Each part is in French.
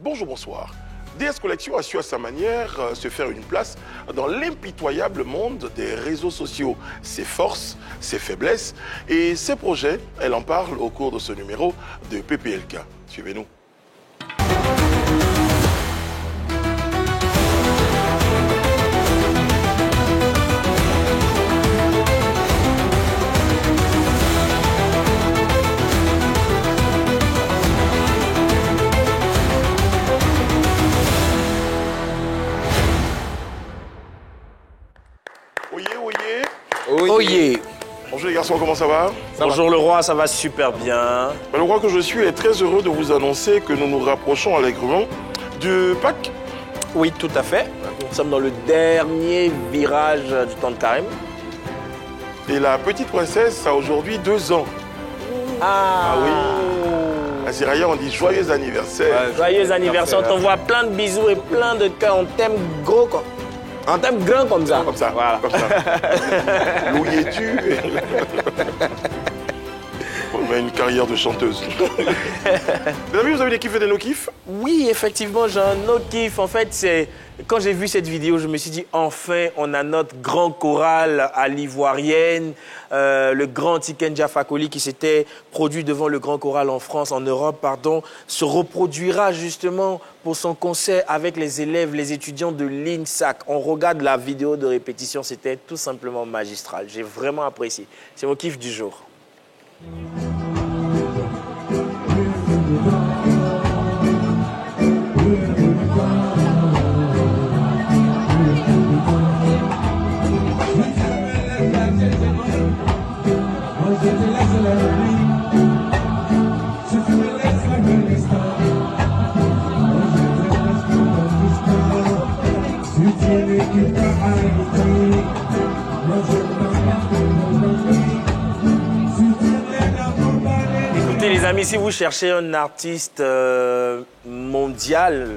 bonjour, bonsoir. DS Collection a su à sa manière se faire une place dans l'impitoyable monde des réseaux sociaux. Ses forces, ses faiblesses et ses projets, elle en parle au cours de ce numéro de PPLK. Suivez-nous. Oyez. Bonjour les garçons, comment ça va? Bonjour le roi, ça va super bien. Le roi que je suis est très heureux de vous annoncer que nous nous rapprochons allègrement du Pâques. Oui, tout à fait. Nous sommes dans le dernier virage du temps de carême. Et la petite princesse a aujourd'hui 2 ans. Ah oui. À Ziraya, on dit joyeux anniversaire. Ouais, joyeux anniversaire, on t'envoie plein de bisous et plein de cœurs. On t'aime gros quoi. Un thème grand comme ça. Comme ça, voilà. Comme ça. Louis-tu On a une carrière de chanteuse. Mes amis, vous avez des kiffs et des no-kiffs? Oui, effectivement, j'ai un autre kiff. En fait, c'est quand j'ai vu cette vidéo, je me suis dit, enfin, on a notre grand choral à l'Ivoirienne, le grand Tikenja Fakoli qui s'était produit devant le grand choral en France, en Europe, pardon, se reproduira justement pour son concert avec les élèves, les étudiants de l'INSAC. On regarde la vidéo de répétition, c'était tout simplement magistral. J'ai vraiment apprécié. C'est mon kiff du jour. Écoutez les amis, si vous cherchez un artiste mondial,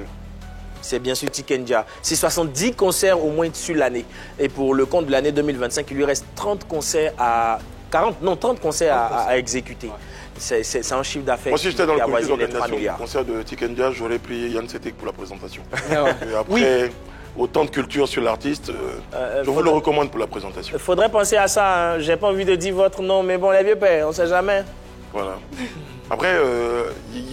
c'est bien sûr Tikenja. C'est 70 concerts au moins sur l'année. Et pour le compte de l'année 2025, il lui reste 30 concerts à... 30 concerts à exécuter. C'est un chiffre d'affaires. Moi, si j'étais dans le comité d'organisation du concert de Tikenja, j'aurais pris Yann Setek pour la présentation. Et après, oui. Autant de culture sur l'artiste, je vous le recommande pour la présentation. Il faudrait penser à ça. Hein. J'ai pas envie de dire votre nom, mais bon, les vieux pères, on sait jamais. Voilà. Après,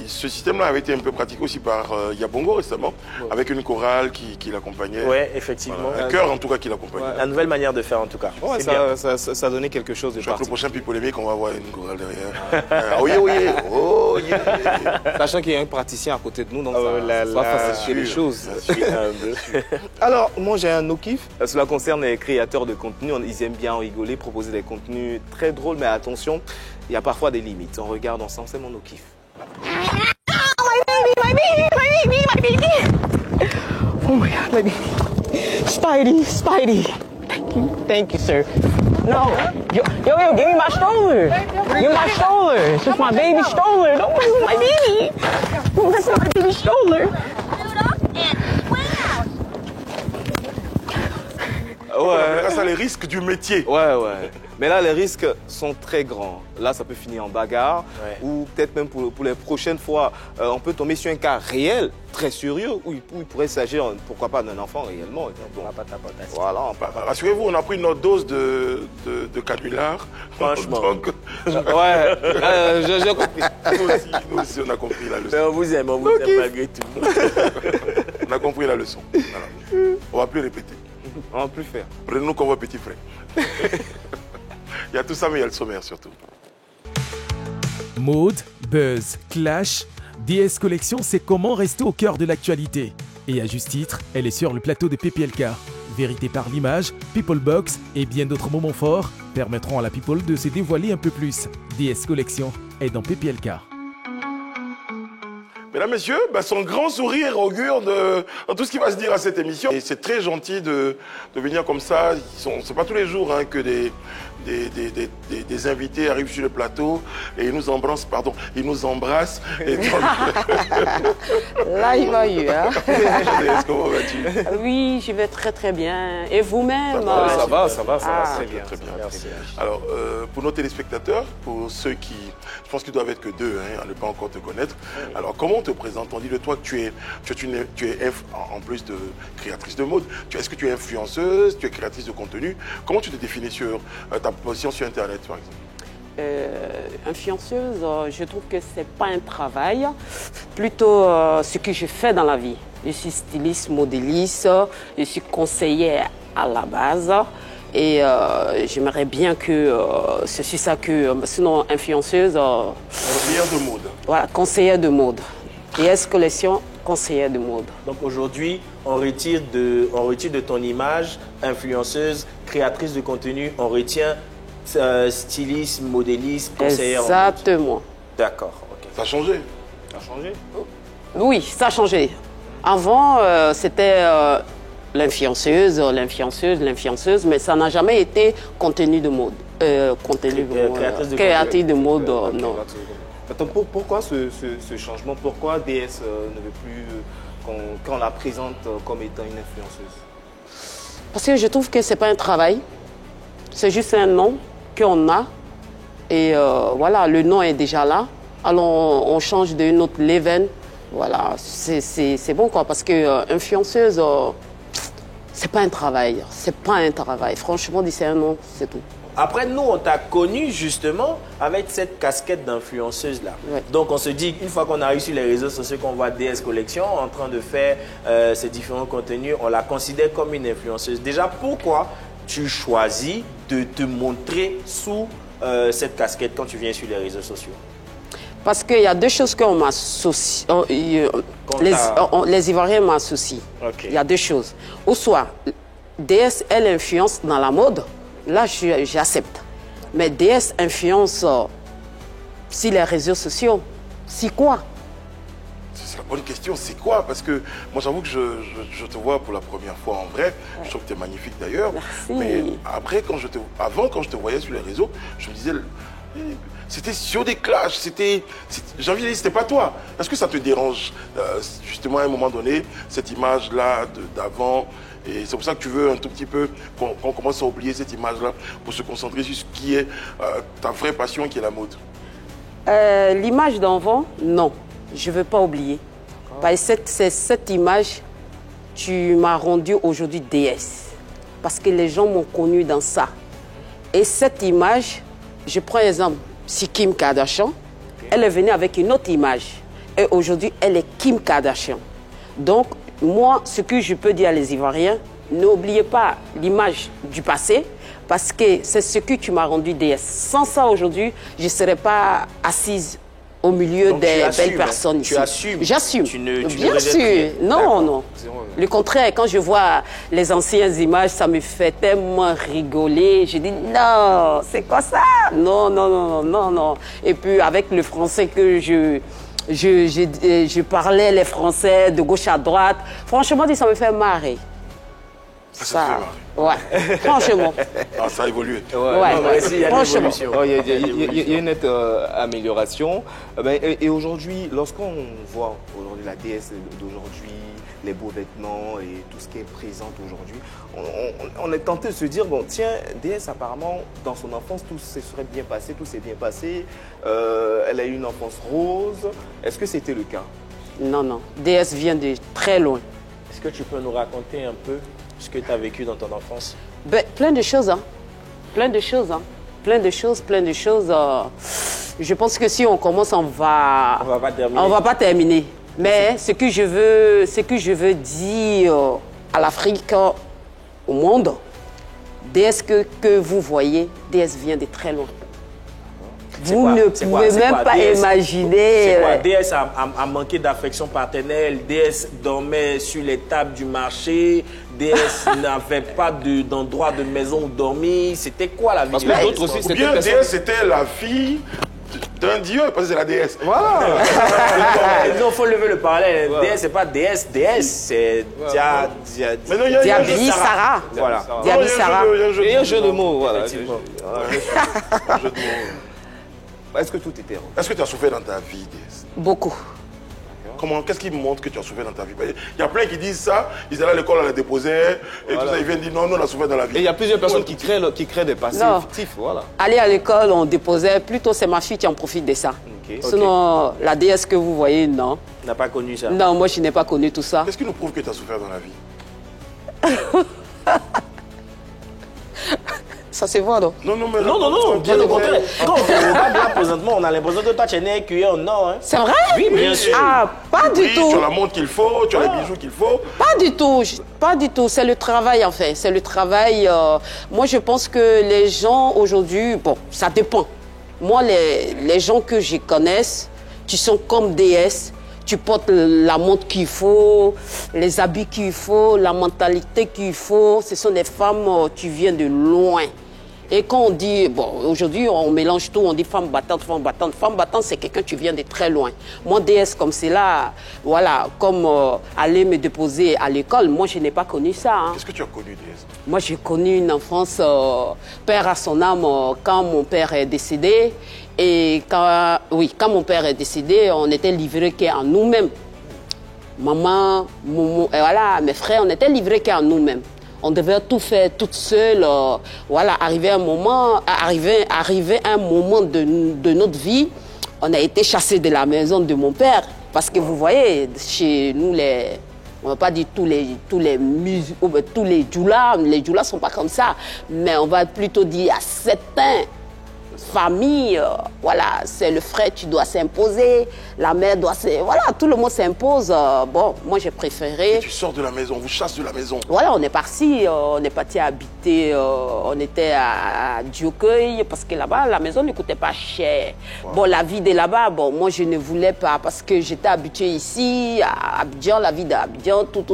ce système-là avait été un peu pratiqué aussi par Yabongo récemment, avec une chorale qui l'accompagnait. Oui, effectivement. Voilà. Un chœur en tout cas qui l'accompagnait. La nouvelle manière de faire en tout cas. Ouais, ça a donné quelque chose de particulier. Le prochain Pipolémique, on va avoir une chorale derrière. Oh yeah. Sachant qu'il y a un praticien à côté de nous, donc ça va faciliter les choses. Alors, moi j'ai un no-kiff. Cela concerne les créateurs de contenu. Ils aiment bien rigoler, proposer des contenus très drôles, mais attention, il y a parfois des limites. On regarde ensemble, c'est mon no-kiff. Oh, my baby. Oh my God, baby. Spidey. Thank you, sir. No, yo, give me my stroller. Give me my stroller. It's just my baby stroller. Don't mess with my baby. Don't mess with my baby stroller. Ouais. Là, ça les risques du métier. Ouais. Mais là, les risques sont très grands. Là, ça peut finir en bagarre. Ouais. Ou peut-être même pour les prochaines fois, on peut tomber sur un cas réel, très sérieux, où il pourrait s'agir, pourquoi pas, d'un enfant réellement. On va pas tapoter. Voilà. Rassurez-vous, on a pris notre dose de canular. Franchement. Donc... ouais, j'ai compris. Nous aussi, on a compris la leçon. Mais on vous aime malgré tout. On a compris la leçon. Voilà. On va plus répéter. On va plus faire. Prenez-nous comme votre petit frère. Il y a tout ça, mais il y a le sommaire surtout. Mode, buzz, clash, DS Collection sait comment rester au cœur de l'actualité. Et à juste titre, elle est sur le plateau de PPLK. Vérité par l'image, People Box et bien d'autres moments forts permettront à la People de se dévoiler un peu plus. DS Collection est dans PPLK. Mesdames, Messieurs, son grand sourire augure de tout ce qui va se dire à cette émission. Et c'est très gentil de venir comme ça. C'est pas tous les jours que des invités arrivent sur le plateau et ils nous embrassent, ils nous embrassent. Et donc... Là, il va y hein. Comment vas-tu? Oui, je vais très très bien. Et vous-même? Ça va très bien. Très bien. Merci. Alors, pour nos téléspectateurs, pour ceux qui, je pense qu'ils doivent être que 2, à ne pas encore te connaître. Alors, comment on te présente, on dit de toi que tu es en plus de créatrice de mode, est-ce que tu es influenceuse, tu es créatrice de contenu? Comment tu te définis sur ta position sur Internet, par exemple? Influenceuse, je trouve que c'est pas un travail, plutôt ce que je fais dans la vie. Je suis styliste, modéliste, je suis conseillère à la base et j'aimerais bien que ce soit ça que, sinon influenceuse. Conseillère de mode. Voilà, conseillère de mode. DS Collection, conseillère de mode. Donc aujourd'hui, on retire de ton image influenceuse, créatrice de contenu, on retient styliste, modéliste, conseillère. Exactement. D'accord. Okay. Ça a changé? Ça a changé? Oui, ça a changé. Avant, c'était l'influenceuse, mais ça n'a jamais été contenu de mode. Créatrice de mode, non. Attends, pourquoi ce changement? Pourquoi DS ne veut plus qu'on la présente comme étant une influenceuse? Parce que je trouve que ce n'est pas un travail, c'est juste un nom qu'on a. Et voilà, le nom est déjà là. Alors on change d'une autre level. Voilà, c'est bon quoi, parce que influenceuse, c'est pas un travail. C'est pas un travail. Franchement, c'est un nom, c'est tout. Après, nous, on t'a connu justement avec cette casquette d'influenceuse là. Ouais. Donc, on se dit qu'une fois qu'on arrive sur les réseaux sociaux, qu'on voit DS Collection en train de faire ces différents contenus, on la considère comme une influenceuse. Déjà, pourquoi tu choisis de te montrer sous cette casquette quand tu viens sur les réseaux sociaux? Parce qu'il y a deux choses qu'on m'associe. Les Ivoiriens m'associent. Okay. Il y a deux choses. Ou soit, DS, elle influence dans la mode. Là, j'accepte. Mais DS influence sur les réseaux sociaux. C'est quoi? C'est la bonne question, c'est quoi? Parce que moi, j'avoue que je te vois pour la première fois en vrai. Je trouve que tu es magnifique d'ailleurs. Merci. Mais après, quand je te voyais sur les réseaux, je me disais, c'était sur des clashs, j'ai envie de dire, c'était pas toi. Est-ce que ça te dérange, justement, à un moment donné, cette image-là d'avant? Et c'est pour ça que tu veux un tout petit peu qu'on commence à oublier cette image-là pour se concentrer sur ce qui est ta vraie passion, qui est la mode. L'image d'avant, non, je ne veux pas oublier. Parce que cette image, tu m'as rendu aujourd'hui DS. Parce que les gens m'ont connu dans ça. Et cette image, je prends exemple, si Kim Kardashian, elle est venue avec une autre image. Et aujourd'hui, elle est Kim Kardashian. Donc, moi, ce que je peux dire à les Ivoiriens, n'oubliez pas l'image du passé, parce que c'est ce que tu m'as rendu DS. Sans ça, aujourd'hui, je ne serais pas assise au milieu Donc, des belles personnes ici. Tu assumes? J'assume. Bien sûr. Non, non. Le contraire, quand je vois les anciennes images, ça me fait tellement rigoler. Je dis, non, c'est quoi ça? Non, non, non, non, non. Et puis, avec le français que je parlais les Français de gauche à droite. Franchement, ça me fait marrer. Ça ouais, franchement. Ah, ça a évolué. Franchement. Il y a une nette amélioration. Et aujourd'hui, lorsqu'on voit la DS d'aujourd'hui, les beaux vêtements et tout ce qui est présent aujourd'hui, on est tenté de se dire, bon, tiens, DS apparemment, dans son enfance, tout se serait bien passé, tout s'est bien passé. Elle a eu une enfance rose. Est-ce que c'était le cas? Non, non. DS vient de très loin. Est-ce que tu peux nous raconter un peu ce que tu as vécu dans ton enfance? Plein de choses, hein. Plein de choses, hein. Plein de choses. Je pense que si on commence, on va pas terminer. Mais ce que je veux dire à l'Afrique, au monde, DS que vous voyez, DS vient de très loin. Vous ne pouvez même pas imaginer. C'est quoi? DS a manqué d'affection paternelle, DS dormait sur les tables du marché, DS n'avait pas d'endroit de maison où dormir. C'était quoi la vie? Parce que d'autres aussi, ou bien DS c'était la fille d'un dieu, parce que c'est la déesse. Voilà. Non, il faut lever le parallèle. DS, c'est pas DS, c'est Diaby Sarah. Voilà. Diaby Sarah. Il y a un jeu de mots, voilà. Est-ce que tout était rond? Est-ce que tu as souffert dans ta vie, DS? Beaucoup. Comment? Qu'est-ce qui montre que tu as souffert dans ta vie? Il y a plein qui disent ça, ils allaient à l'école, on les déposait, et tout ça, ils viennent dire non, on a souffert dans la vie. Et il y a plusieurs personnes qui créent des passés fictifs, voilà. Aller à l'école, on déposait, plutôt c'est ma fille qui en profite de ça. Sinon, la déesse que vous voyez, non. N'a pas connu ça. Non, moi, je n'ai pas connu tout ça. Qu'est-ce qui nous prouve que tu as souffert dans la vie? Ça se voit, non? Non, Bien au contraire. Quand on te regarde là, présentement, on a l'impression que toi, tu es né cuillère en or. Hein. C'est vrai? Oui, bien sûr. Ah, pas du tout. Tu as la montre qu'il faut, tu as les bijoux qu'il faut. Pas du tout, pas du tout. C'est le travail, en fait. C'est le travail. Moi, je pense que les gens aujourd'hui, bon, ça dépend. Moi, les gens que je connaisse, tu sont comme déesses. Tu portes la montre qu'il faut, les habits qu'il faut, la mentalité qu'il faut. Ce sont des femmes, tu viens de loin. Et quand on dit, bon, aujourd'hui, on mélange tout, on dit femme battante, femme battante. Femme battante, c'est quelqu'un, tu viens de très loin. Moi, déesse comme c'est là, voilà, comme aller me déposer à l'école, moi, je n'ai pas connu ça. Hein. Qu'est-ce que tu as connu, déesse? Moi, j'ai connu une enfance, père à son âme, quand mon père est décédé. Et quand mon père est décédé, on était livrés qu'à nous-mêmes. Maman, et voilà, mes frères, on était livrés qu'à nous-mêmes. On devait tout faire toute seule. Voilà, arrivé un moment de notre vie, on a été chassés de la maison de mon père. Parce que vous voyez, chez nous, on ne va pas dire tous les djoulas. Les djoulas ne sont pas comme ça. Mais on va plutôt dire à certains famille, voilà, c'est le frère, tu dois s'imposer, la mère doit voilà, tout le monde s'impose. Bon, moi j'ai préféré. Et tu sors de la maison, on vous chasse de la maison. Voilà, on est parti habiter, on était à Diocueil, parce que là-bas, la maison ne coûtait pas cher. Wow. Bon, la vie de là-bas, bon, moi je ne voulais pas, parce que j'étais habituée ici, à Abidjan, la vie d'Abidjan, tout.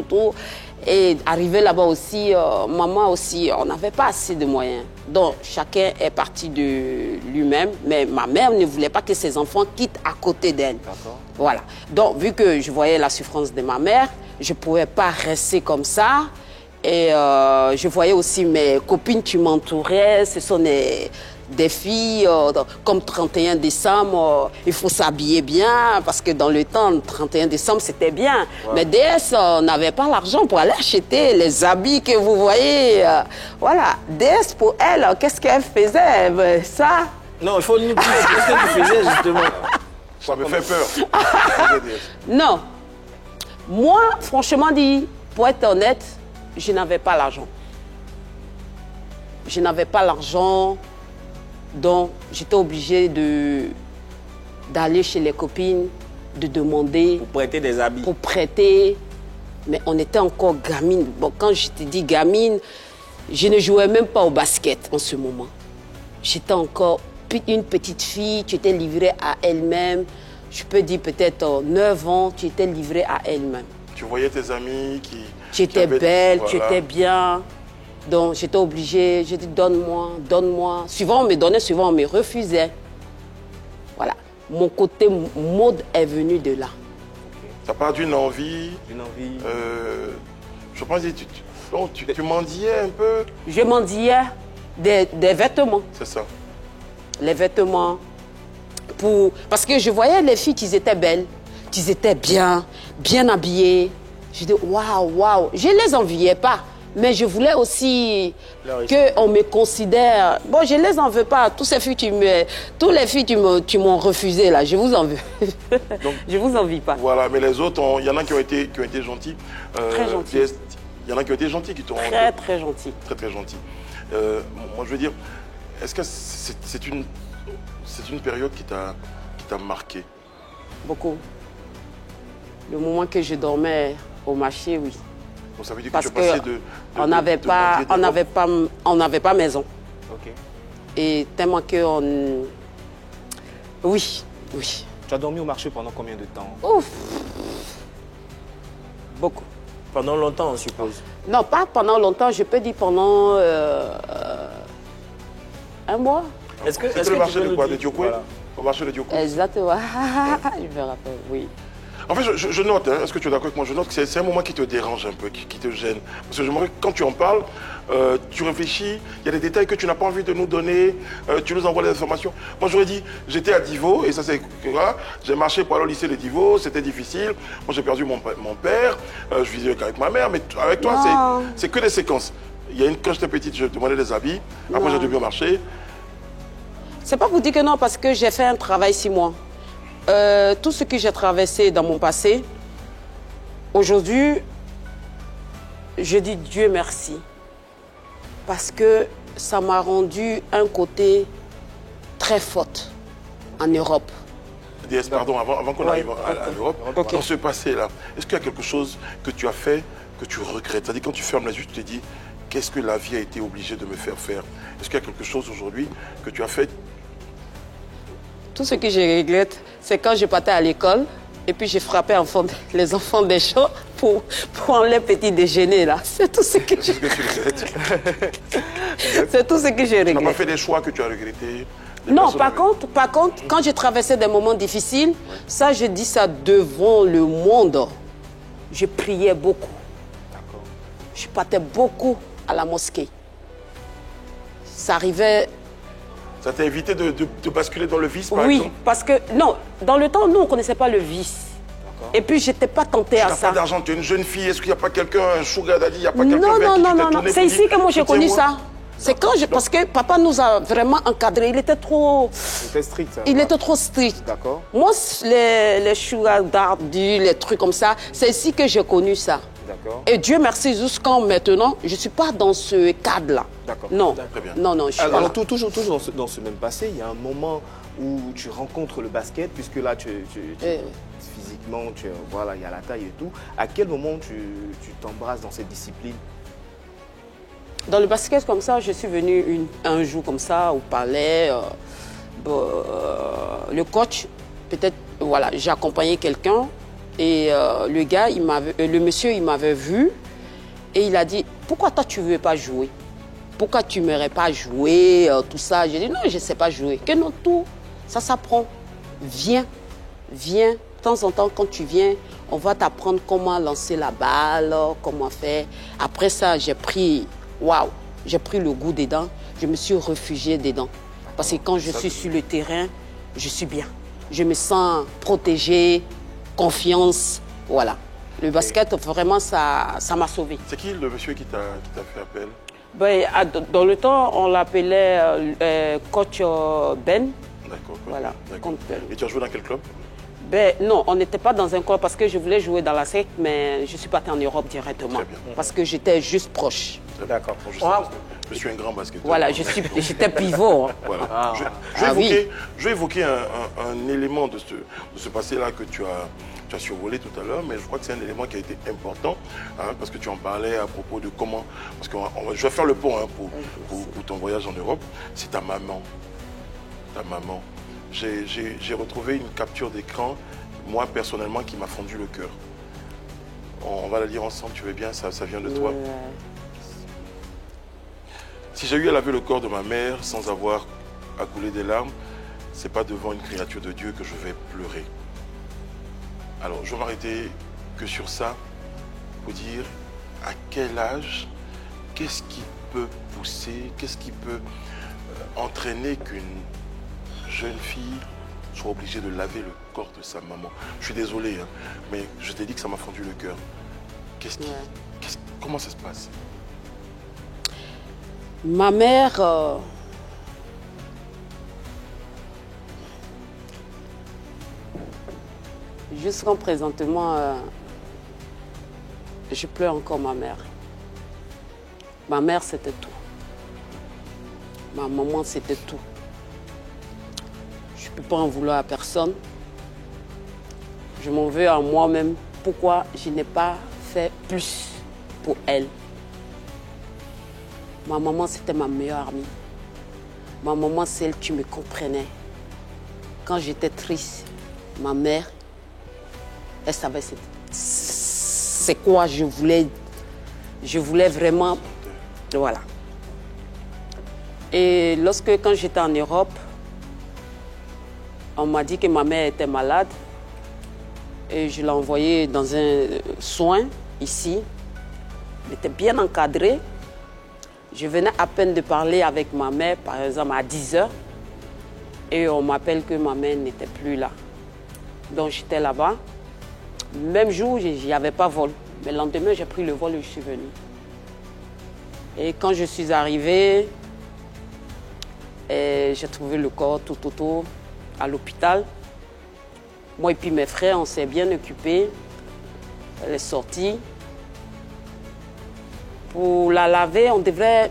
Et arrivé là-bas aussi, maman aussi, on n'avait pas assez de moyens. Donc, chacun est parti de lui-même. Mais ma mère ne voulait pas que ses enfants quittent à côté d'elle. Voilà. Donc, vu que je voyais la souffrance de ma mère, je ne pouvais pas rester comme ça. Et je voyais aussi mes copines qui m'entouraient. Ce sont des filles, comme 31 décembre, il faut s'habiller bien, parce que dans le temps, le 31 décembre, c'était bien. Ouais. Mais DS n'avait pas l'argent pour aller acheter les habits que vous voyez. Voilà, DS, pour elle, qu'est-ce qu'elle faisait? Ça? Non, il faut nous dire qu'est-ce que tu faisais, justement. Ça me fait peur. Non. Moi, franchement dit, pour être honnête, je n'avais pas l'argent. Je n'avais pas l'argent. Donc, j'étais obligée d'aller chez les copines, de demander. Pour prêter des habits. Pour prêter. Mais on était encore gamine. Bon, quand je te dis gamine, je ne jouais même pas au basket en ce moment. J'étais encore une petite fille qui était livrée à elle-même. Je peux dire peut-être 9 ans, tu étais livrée à elle-même. Tu voyais tes amis qui... Tu étais belle, voilà. Tu étais bien. Donc, j'étais obligée, j'ai dit, donne-moi. Souvent, on me donnait, souvent, on me refusait. Voilà. Mon côté mode est venu de là. Ça part d'une envie. Je pense que tu mendiais un peu. Je mendiais des vêtements. C'est ça. Les vêtements. Parce que je voyais les filles qui étaient belles, qui étaient bien habillées. Je dis, waouh. Je ne les enviais pas. Mais je voulais aussi qu'on me considère... Bon, je ne les en veux pas. Tous les filles qui m'ont refusé, là, je vous en veux. Donc, je vous envie pas. Voilà, mais les autres, il y en a qui ont été gentils. Très gentils. Il y en a qui ont été gentils, qui t'ont... Très gentils. Très gentils. Moi, je veux dire, est-ce que c'est une période qui t'a marqué? Beaucoup. Le moment que je dormais au marché, oui. Donc ça veut dire parce que tu es passé on n'avait pas maison. Ok. Et tellement que Oui. Tu as dormi au marché pendant combien de temps? Ouf. Beaucoup. Pendant longtemps, on suppose? Non, pas pendant longtemps. Je peux dire pendant 1 mois. Est-ce que le marché de quoi? De Diocueil? Au marché de Diocueil? Exactement. Je me rappelle, oui. En fait, je note, est-ce que tu es d'accord avec moi? Je note que c'est un moment qui te dérange un peu, qui te gêne. Parce que je me rappelle que quand tu en parles, tu réfléchis, il y a des détails que tu n'as pas envie de nous donner, tu nous envoies les informations. Moi, j'aurais dit, j'étais à Divo, et ça c'est... J'ai marché pour aller au lycée de Divo, c'était difficile. Moi, j'ai perdu mon père, je vivais qu'avec ma mère, mais avec toi, c'est que des séquences. Quand j'étais petite, je demandais des habits, après j'ai dû bien marcher. C'est pas pour dire que non, parce que j'ai fait un travail 6 mois. tout ce que j'ai traversé dans mon passé, aujourd'hui, je dis Dieu merci. Parce que ça m'a rendu un côté très fort en Europe. DS, pardon, avant qu'on arrive à l'Europe, dans ce passé-là, est-ce qu'il y a quelque chose que tu as fait que tu regrettes? C'est-à-dire quand tu fermes les yeux, tu te dis, qu'est-ce que la vie a été obligée de me faire faire? Est-ce qu'il y a quelque chose aujourd'hui que tu as fait? Tout ce que je regrette, c'est quand je partais à l'école et puis j'ai frappé les enfants des gens pour les petits déjeuners là. C'est tout ce que je regrette. C'est tout ce que je regrette. Tu n'as pas fait des choix que tu as regrettés? Non, par contre, quand j'ai traversé des moments difficiles, ça, je dis ça devant le monde. Je priais beaucoup. Je partais beaucoup à la mosquée. Ça arrivait... Ça t'a évité de basculer dans le vice, par exemple? Oui, parce que, non, dans le temps, nous, on ne connaissait pas le vice. Et puis, je n'étais pas tentée à ça. Tu n'as pas d'argent, tu es une jeune fille, est-ce qu'il n'y a pas quelqu'un, un sugar daddy, il n'y a pas quelqu'un Non, c'est ici que moi j'ai connu ça. C'est quand parce que papa nous a vraiment encadrés. Il était trop... Il était strict. Il était trop strict. D'accord. Moi, les sugar daddy, les trucs comme ça, c'est ici que j'ai connu ça. D'accord. Et Dieu merci, jusqu'à maintenant, je ne suis pas dans ce cadre-là. D'accord. Non. Très bien. Non, je suis Alors, pas là. toujours dans ce même passé, il y a un moment où tu rencontres le basket, puisque là, physiquement, voilà, il y a la taille et tout. À quel moment tu t'embrasses dans cette discipline? Dans le basket comme ça, je suis venue un jour comme ça au palais. Le coach, peut-être, voilà, j'ai accompagné quelqu'un et le monsieur, il m'avait vu et il a dit, pourquoi toi tu ne veux pas jouer? Pourquoi tu n'aimerais pas jouer, tout ça? J'ai dit, non, je ne sais pas jouer. Que non, tout, ça s'apprend. Viens. De temps en temps, quand tu viens, on va t'apprendre comment lancer la balle, comment faire. Après ça, j'ai pris le goût dedans. Je me suis réfugiée dedans. Parce que quand je suis sur le terrain, je suis bien. Je me sens protégée, confiance, voilà. Le basket, vraiment, ça m'a sauvée. C'est qui le monsieur qui t'a fait appel? Dans le temps, on l'appelait coach Ben. D'accord. Voilà. Et tu as joué dans quel club? Non, on n'était pas dans un club parce que je voulais jouer dans la SEC, mais je suis partie en Europe directement. Parce que j'étais juste proche. D'accord. Je suis un grand basketteur. Voilà, j'étais pivot. Hein. Voilà. Je vais évoquer un élément de ce passé-là que tu as survolé tout à l'heure, mais je crois que c'est un élément qui a été important, hein, parce que tu en parlais à propos de comment... Parce que je vais faire le pont pour ton voyage en Europe. C'est ta maman. Ta maman. J'ai retrouvé une capture d'écran, moi personnellement, qui m'a fondu le cœur. On va la lire ensemble, tu veux bien, ça vient de toi. Si j'ai eu à laver le corps de ma mère sans avoir à couler des larmes, c'est pas devant une créature de Dieu que je vais pleurer. Alors, je vais m'arrêter que sur ça pour dire à quel âge, qu'est-ce qui peut pousser, qu'est-ce qui peut entraîner qu'une jeune fille soit obligée de laver le corps de sa maman. Je suis désolé, hein, mais je t'ai dit que ça m'a fondu le cœur. Comment ça se passe? Ma mère... Jusqu'en présentement, je pleure encore ma mère. Ma mère, c'était tout. Ma maman, c'était tout. Je ne peux pas en vouloir à personne. Je m'en veux à moi-même. Pourquoi je n'ai pas fait plus pour elle? Ma maman, c'était ma meilleure amie. Ma maman, c'est elle qui me comprenait. Quand j'étais triste, ma mère, elle savait c'est quoi je voulais. Je voulais vraiment... Voilà. Et quand j'étais en Europe, on m'a dit que ma mère était malade. Et je l'ai envoyée dans un soin ici. Elle était bien encadrée. Je venais à peine de parler avec ma mère, par exemple, à 10 h. Et on m'appelle que ma mère n'était plus là. Donc j'étais là-bas. Même jour, il n'y avait pas vol. Mais le lendemain, j'ai pris le vol et je suis venue. Et quand je suis arrivée, j'ai trouvé le corps tout autour à l'hôpital. Moi et puis mes frères, on s'est bien occupés. Elle est sortie. Pour la laver, on devrait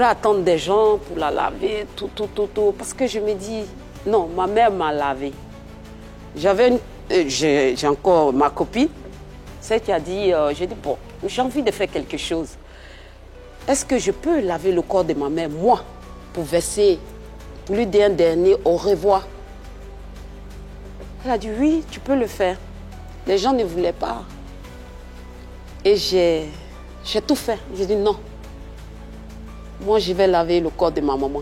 attendre des gens pour la laver, tout. Parce que je me dis, non, ma mère m'a lavé. J'ai encore ma copine, celle qui a dit, j'ai dit, bon, j'ai envie de faire quelque chose. Est-ce que je peux laver le corps de ma mère, moi, pour verser, pour lui dire un dernier au revoir? Elle a dit, oui, tu peux le faire. Les gens ne voulaient pas. Et j'ai tout fait. J'ai dit, non. Moi, je vais laver le corps de ma maman.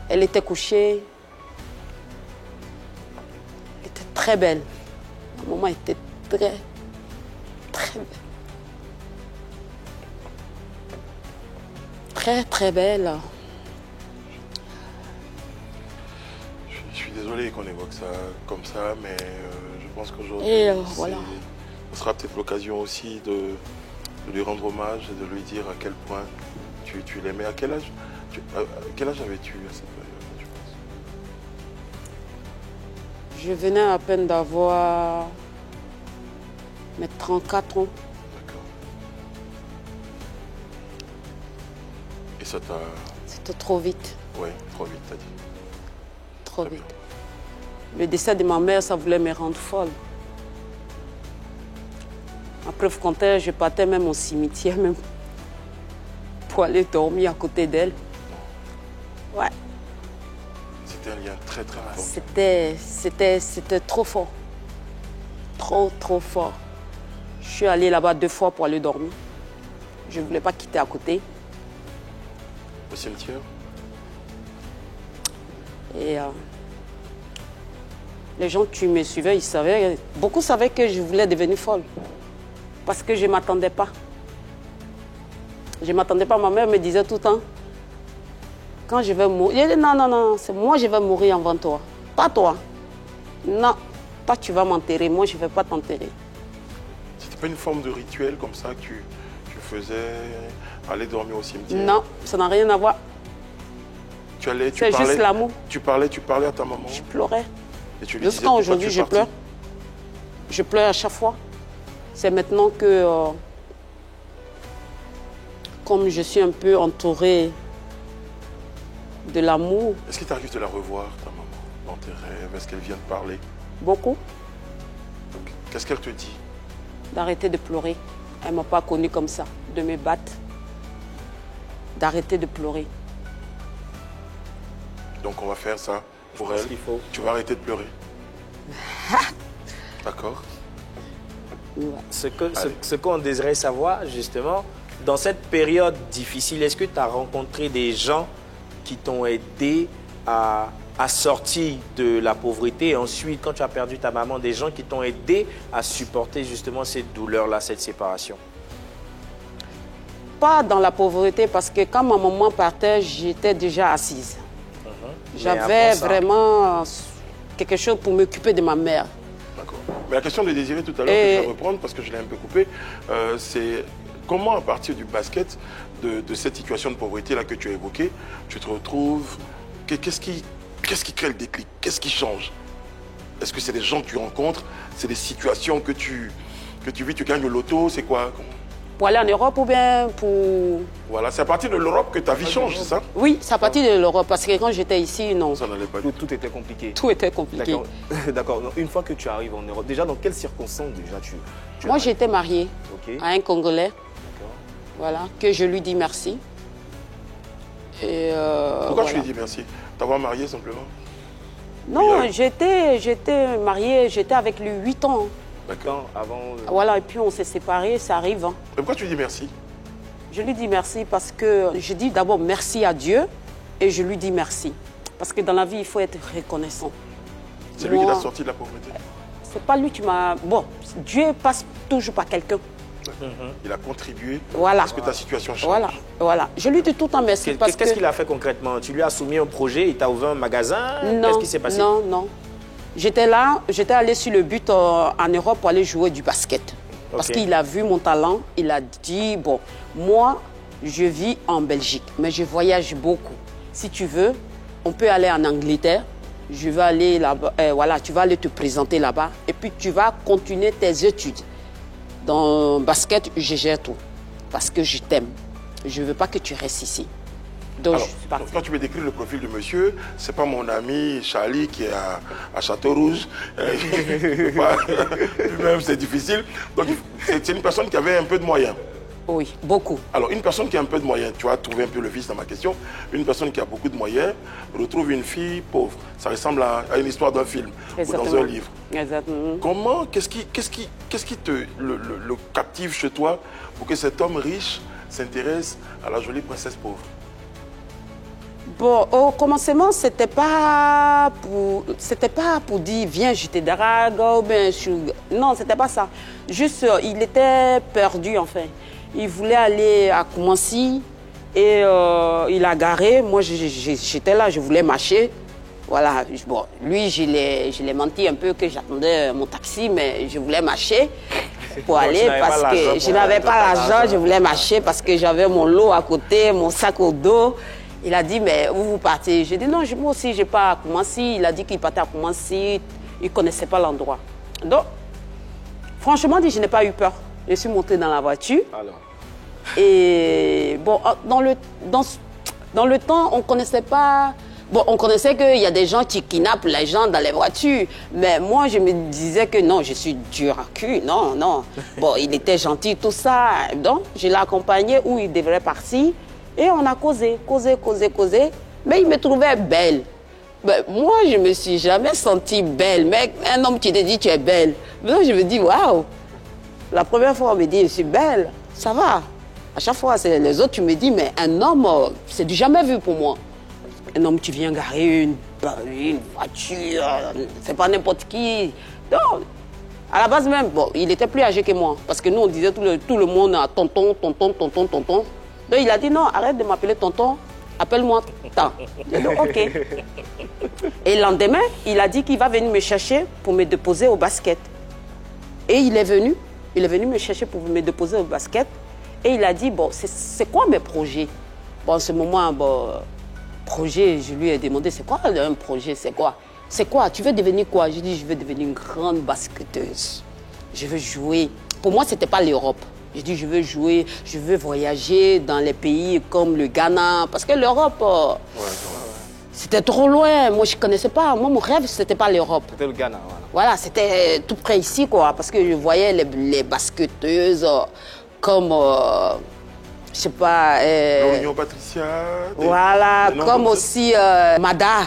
Elle était couchée. Elle était très belle. Ma maman était très belle. Très belle. Je suis désolé qu'on évoque ça comme ça, mais je pense qu'aujourd'hui, voilà. Ce sera peut-être l'occasion aussi de lui rendre hommage et de lui dire à quel point tu l'aimais. À quel âge avais-tu à cette période, tu penses? Je venais à peine d'avoir mes 34 ans. D'accord. Et ça t'a... C'était trop vite. Oui, trop vite, t'as dit. Trop vite. Le décès de ma mère, ça voulait me rendre folle. À preuve contraire, je partais même au cimetière même pour aller dormir à côté d'elle. Ouais. C'était un lien très fort. C'était trop fort. Trop fort. Je suis allée là-bas 2 fois pour aller dormir. Je ne voulais pas quitter à côté. Au cimetière? Et les gens qui me suivaient, ils savaient, beaucoup savaient que je voulais devenir folle. Parce que je ne m'attendais pas. Je ne m'attendais pas. Ma mère me disait tout le temps, quand je vais mourir, je dis non, c'est moi je vais mourir avant toi. Pas toi. Non, toi tu vas m'enterrer, moi je ne vais pas t'enterrer. C'était pas une forme de rituel comme ça que tu faisais, aller dormir au cimetière? Non, ça n'a rien à voir. C'est juste l'amour. Tu parlais à ta maman? Je pleurais. Et tu lui disais jusqu'à aujourd'hui, je pleure. Je pleure à chaque fois. C'est maintenant que, comme je suis un peu entourée de l'amour. Est-ce qu'il t'arrive de la revoir, ta maman, dans tes rêves? Est-ce qu'elle vient te parler? Beaucoup. Qu'est-ce qu'elle te dit? D'arrêter de pleurer. Elle ne m'a pas connue comme ça. De me battre. D'arrêter de pleurer. Donc on va faire ça pour elle. Tu vas arrêter de pleurer. D'accord. Ce qu'on désirait savoir, justement, dans cette période difficile, est-ce que tu as rencontré des gens qui t'ont aidé à sortir de la pauvreté? Et ensuite, quand tu as perdu ta maman, des gens qui t'ont aidé à supporter justement cette douleur-là, cette séparation? Pas dans la pauvreté, parce que quand ma maman partait, j'étais déjà assise. J'avais vraiment quelque chose pour m'occuper de ma mère. D'accord. Mais la question de Désiré tout à l'heure, que je vais reprendre parce que je l'ai un peu coupé, c'est comment à partir du basket, de cette situation de pauvreté-là que tu as évoquée, tu te retrouves... Qu'est-ce qui crée le déclic? Qu'est-ce qui change? Est-ce que c'est des gens que tu rencontres? C'est des situations que tu vis, tu gagnes le loto? C'est quoi? Pour aller en Europe ou bien pour... Voilà, c'est à partir de l'Europe que ta vie change, c'est ça? Oui, c'est à partir de l'Europe, parce que quand j'étais ici, non. Ça n'allait pas. Tout était compliqué. Tout était compliqué. D'accord. Une fois que tu arrives en Europe, déjà dans quelles circonstances déjà tu Moi, j'étais mariée à un Congolais. Voilà, que je lui dis merci. Et pourquoi tu lui dis merci? T'avoir marié simplement? Non, j'étais mariée, j'étais avec lui 8 ans. D'accord. Avant... Voilà, et puis on s'est séparés, ça arrive. Hein. Et pourquoi tu lui dis merci? Je lui dis merci parce que je dis d'abord merci à Dieu et je lui dis merci. Parce que dans la vie, il faut être reconnaissant. C'est lui qui t'a sorti de la pauvreté? C'est pas lui qui m'a... Bon, Dieu passe toujours par quelqu'un. Il a contribué à ce que ta situation change. Voilà. Je lui dis tout le temps merci. Qu'est-ce qu'il a fait concrètement? Tu lui as soumis un projet, il t'a ouvert un magasin? Qu'est-ce qui s'est passé? Non. J'étais allée sur le but en Europe pour aller jouer du basket. Parce qu'il a vu mon talent, il a dit, bon, moi, je vis en Belgique, mais je voyage beaucoup. Si tu veux, on peut aller en Angleterre, je vais aller là-bas, voilà, tu vas aller te présenter là-bas et puis tu vas continuer tes études. Dans basket, je gère tout parce que je t'aime. Je ne veux pas que tu restes ici. Donc, alors, quand tu me décris le profil du monsieur, c'est pas mon ami Charlie qui est à Château-Rouge. Lui-même, c'est difficile. Donc, c'est une personne qui avait un peu de moyens. Oui, beaucoup. Alors, une personne qui a un peu de moyens, tu as trouvé un peu le vice dans ma question, une personne qui a beaucoup de moyens retrouve une fille pauvre. Ça ressemble à une histoire d'un film ou dans un livre. Exactement. Comment, qu'est-ce qui le captive chez toi pour que cet homme riche s'intéresse à la jolie princesse pauvre? Bon, au commencement, c'était pas pour dire viens, je te drague, ou bien non, c'était pas ça. Juste, il était perdu, enfin. Il voulait aller à Koumassi et il a garé. Moi, j'étais là, je voulais marcher. Voilà. Bon, lui, je l'ai menti un peu que j'attendais mon taxi, mais je voulais marcher pour aller parce que je n'avais pas l'argent. Je voulais marcher parce que j'avais mon lot à côté, mon sac au dos. Il a dit, mais où vous partez? J'ai dit, non, moi aussi, je pars à Koumassi. Il a dit qu'il partait à Koumassi. Il ne connaissait pas l'endroit. Donc, franchement, je n'ai pas eu peur. Je suis montée dans la voiture. Alors. Et bon, dans le temps, on ne connaissait pas... Bon, on connaissait qu'il y a des gens qui kidnappent les gens dans les voitures. Mais moi, je me disais que non, je suis dur à cul. Non, non. Bon, il était gentil, tout ça. Donc, je l'ai accompagné où il devrait partir. Et on a causé. Mais il me trouvait belle. Ben, moi, je ne me suis jamais sentie belle. Mais un homme qui te dit tu es belle. Donc, je me dis, waouh. La première fois, on me dit, je suis belle. Ça va. À chaque fois, c'est les autres, tu me dis, mais un homme, c'est du jamais vu pour moi. Un homme qui vient garer une voiture, c'est pas n'importe qui. Donc, à la base même, bon, il était plus âgé que moi. Parce que nous, on disait tout le monde à tonton. Donc, il a dit, non, arrête de m'appeler tonton, appelle-moi tant. J'ai dit, ok. Et le lendemain, il a dit qu'il va venir me chercher pour me déposer au basket. Et il est venu me chercher pour me déposer au basket. Et il a dit, bon, c'est quoi mes projets? Bon, en ce moment, bon, projet, je lui ai demandé, c'est quoi un projet? C'est quoi? Tu veux devenir quoi? Je dis, je veux devenir une grande basketteuse. Je veux jouer. Pour moi, ce n'était pas l'Europe. Je dis, je veux jouer, je veux voyager dans les pays comme le Ghana. Parce que l'Europe, c'était trop loin. Moi, je ne connaissais pas. Moi, mon rêve, ce n'était pas l'Europe. C'était le Ghana, voilà. Voilà, c'était tout près ici, quoi. Parce que je voyais les basketteuses comme, je sais pas... L'Union Patricia. Voilà, comme aussi Mada.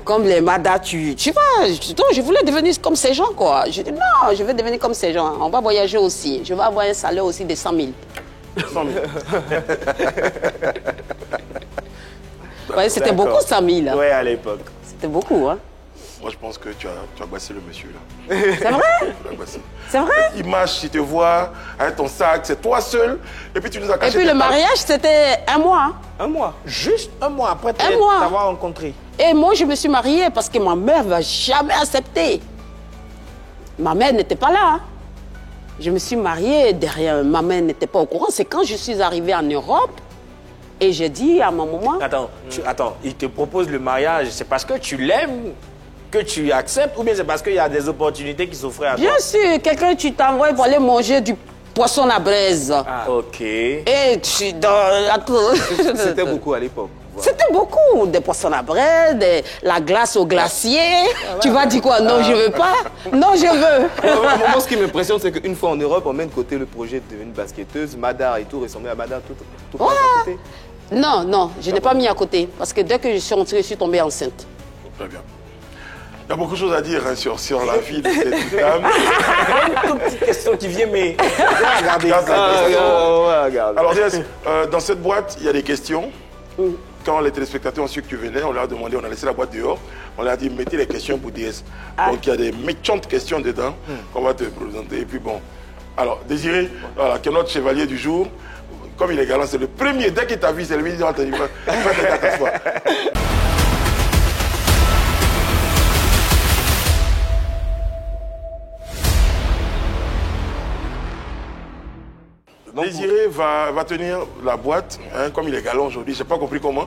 Comme les Mada, tu vois, donc je voulais devenir comme ces gens, quoi. Je dis, non, je veux devenir comme ces gens. On va voyager aussi. Je vais avoir un salaire aussi de 100 000. 100 000. Ouais, c'était beaucoup, 100 000. Oui, à l'époque. C'était beaucoup, hein. Moi, je pense que tu as bassé le monsieur, là. C'est vrai? C'est vrai? Image, tu te vois avec ton sac, c'est toi seul, et puis tu nous as caché. Et puis le mariage, c'était un mois. Un mois? Juste un mois après mois. t'avoir rencontré. Et moi, je me suis mariée parce que ma mère ne va jamais accepter. Ma mère n'était pas là. Hein. Je me suis mariée derrière. Ma mère n'était pas au courant. C'est quand je suis arrivée en Europe et j'ai dit à ma maman... Attends, il te propose le mariage. C'est parce que tu l'aimes que tu acceptes ou bien c'est parce qu'il y a des opportunités qui s'offraient à toi? Bien sûr, quelqu'un, tu t'envoies pour aller manger du poisson à braise. Ah, ok. Et tu... C'était beaucoup à l'époque. Voilà. C'était beaucoup, des poissons à braise, la glace au glacier. Tu vas dire quoi? Non, je veux pas. Non, je veux. Moi, ce qui m'impressionne, c'est qu'une fois en Europe, on met de côté le projet de devenir basketteuse. Mada et tout ressemblait à Mada, tout voilà. À côté. Non, je n'ai pas mis à côté. Parce que dès que je suis rentrée, je suis tombée enceinte. Très bien. Il y a beaucoup de choses à dire hein, sur la vie de cette dame. Une toute petite question qui vient, mais... Regardez. Alors, dans cette boîte, il y a des questions. Quand les téléspectateurs ont su que tu venais, on leur a demandé, on a laissé la boîte dehors, on leur a dit, mettez les questions pour DS. Donc, il y a des méchantes questions dedans qu'on va te présenter. Et puis, bon. Alors, Désiré, voilà, qui est notre chevalier du jour, comme il est galant, c'est le premier. Dès qu'il t'a vu, c'est le ministre de l'Enterrement. Donc, Désiré va tenir la boîte, hein, comme il est galant aujourd'hui, je n'ai pas compris comment.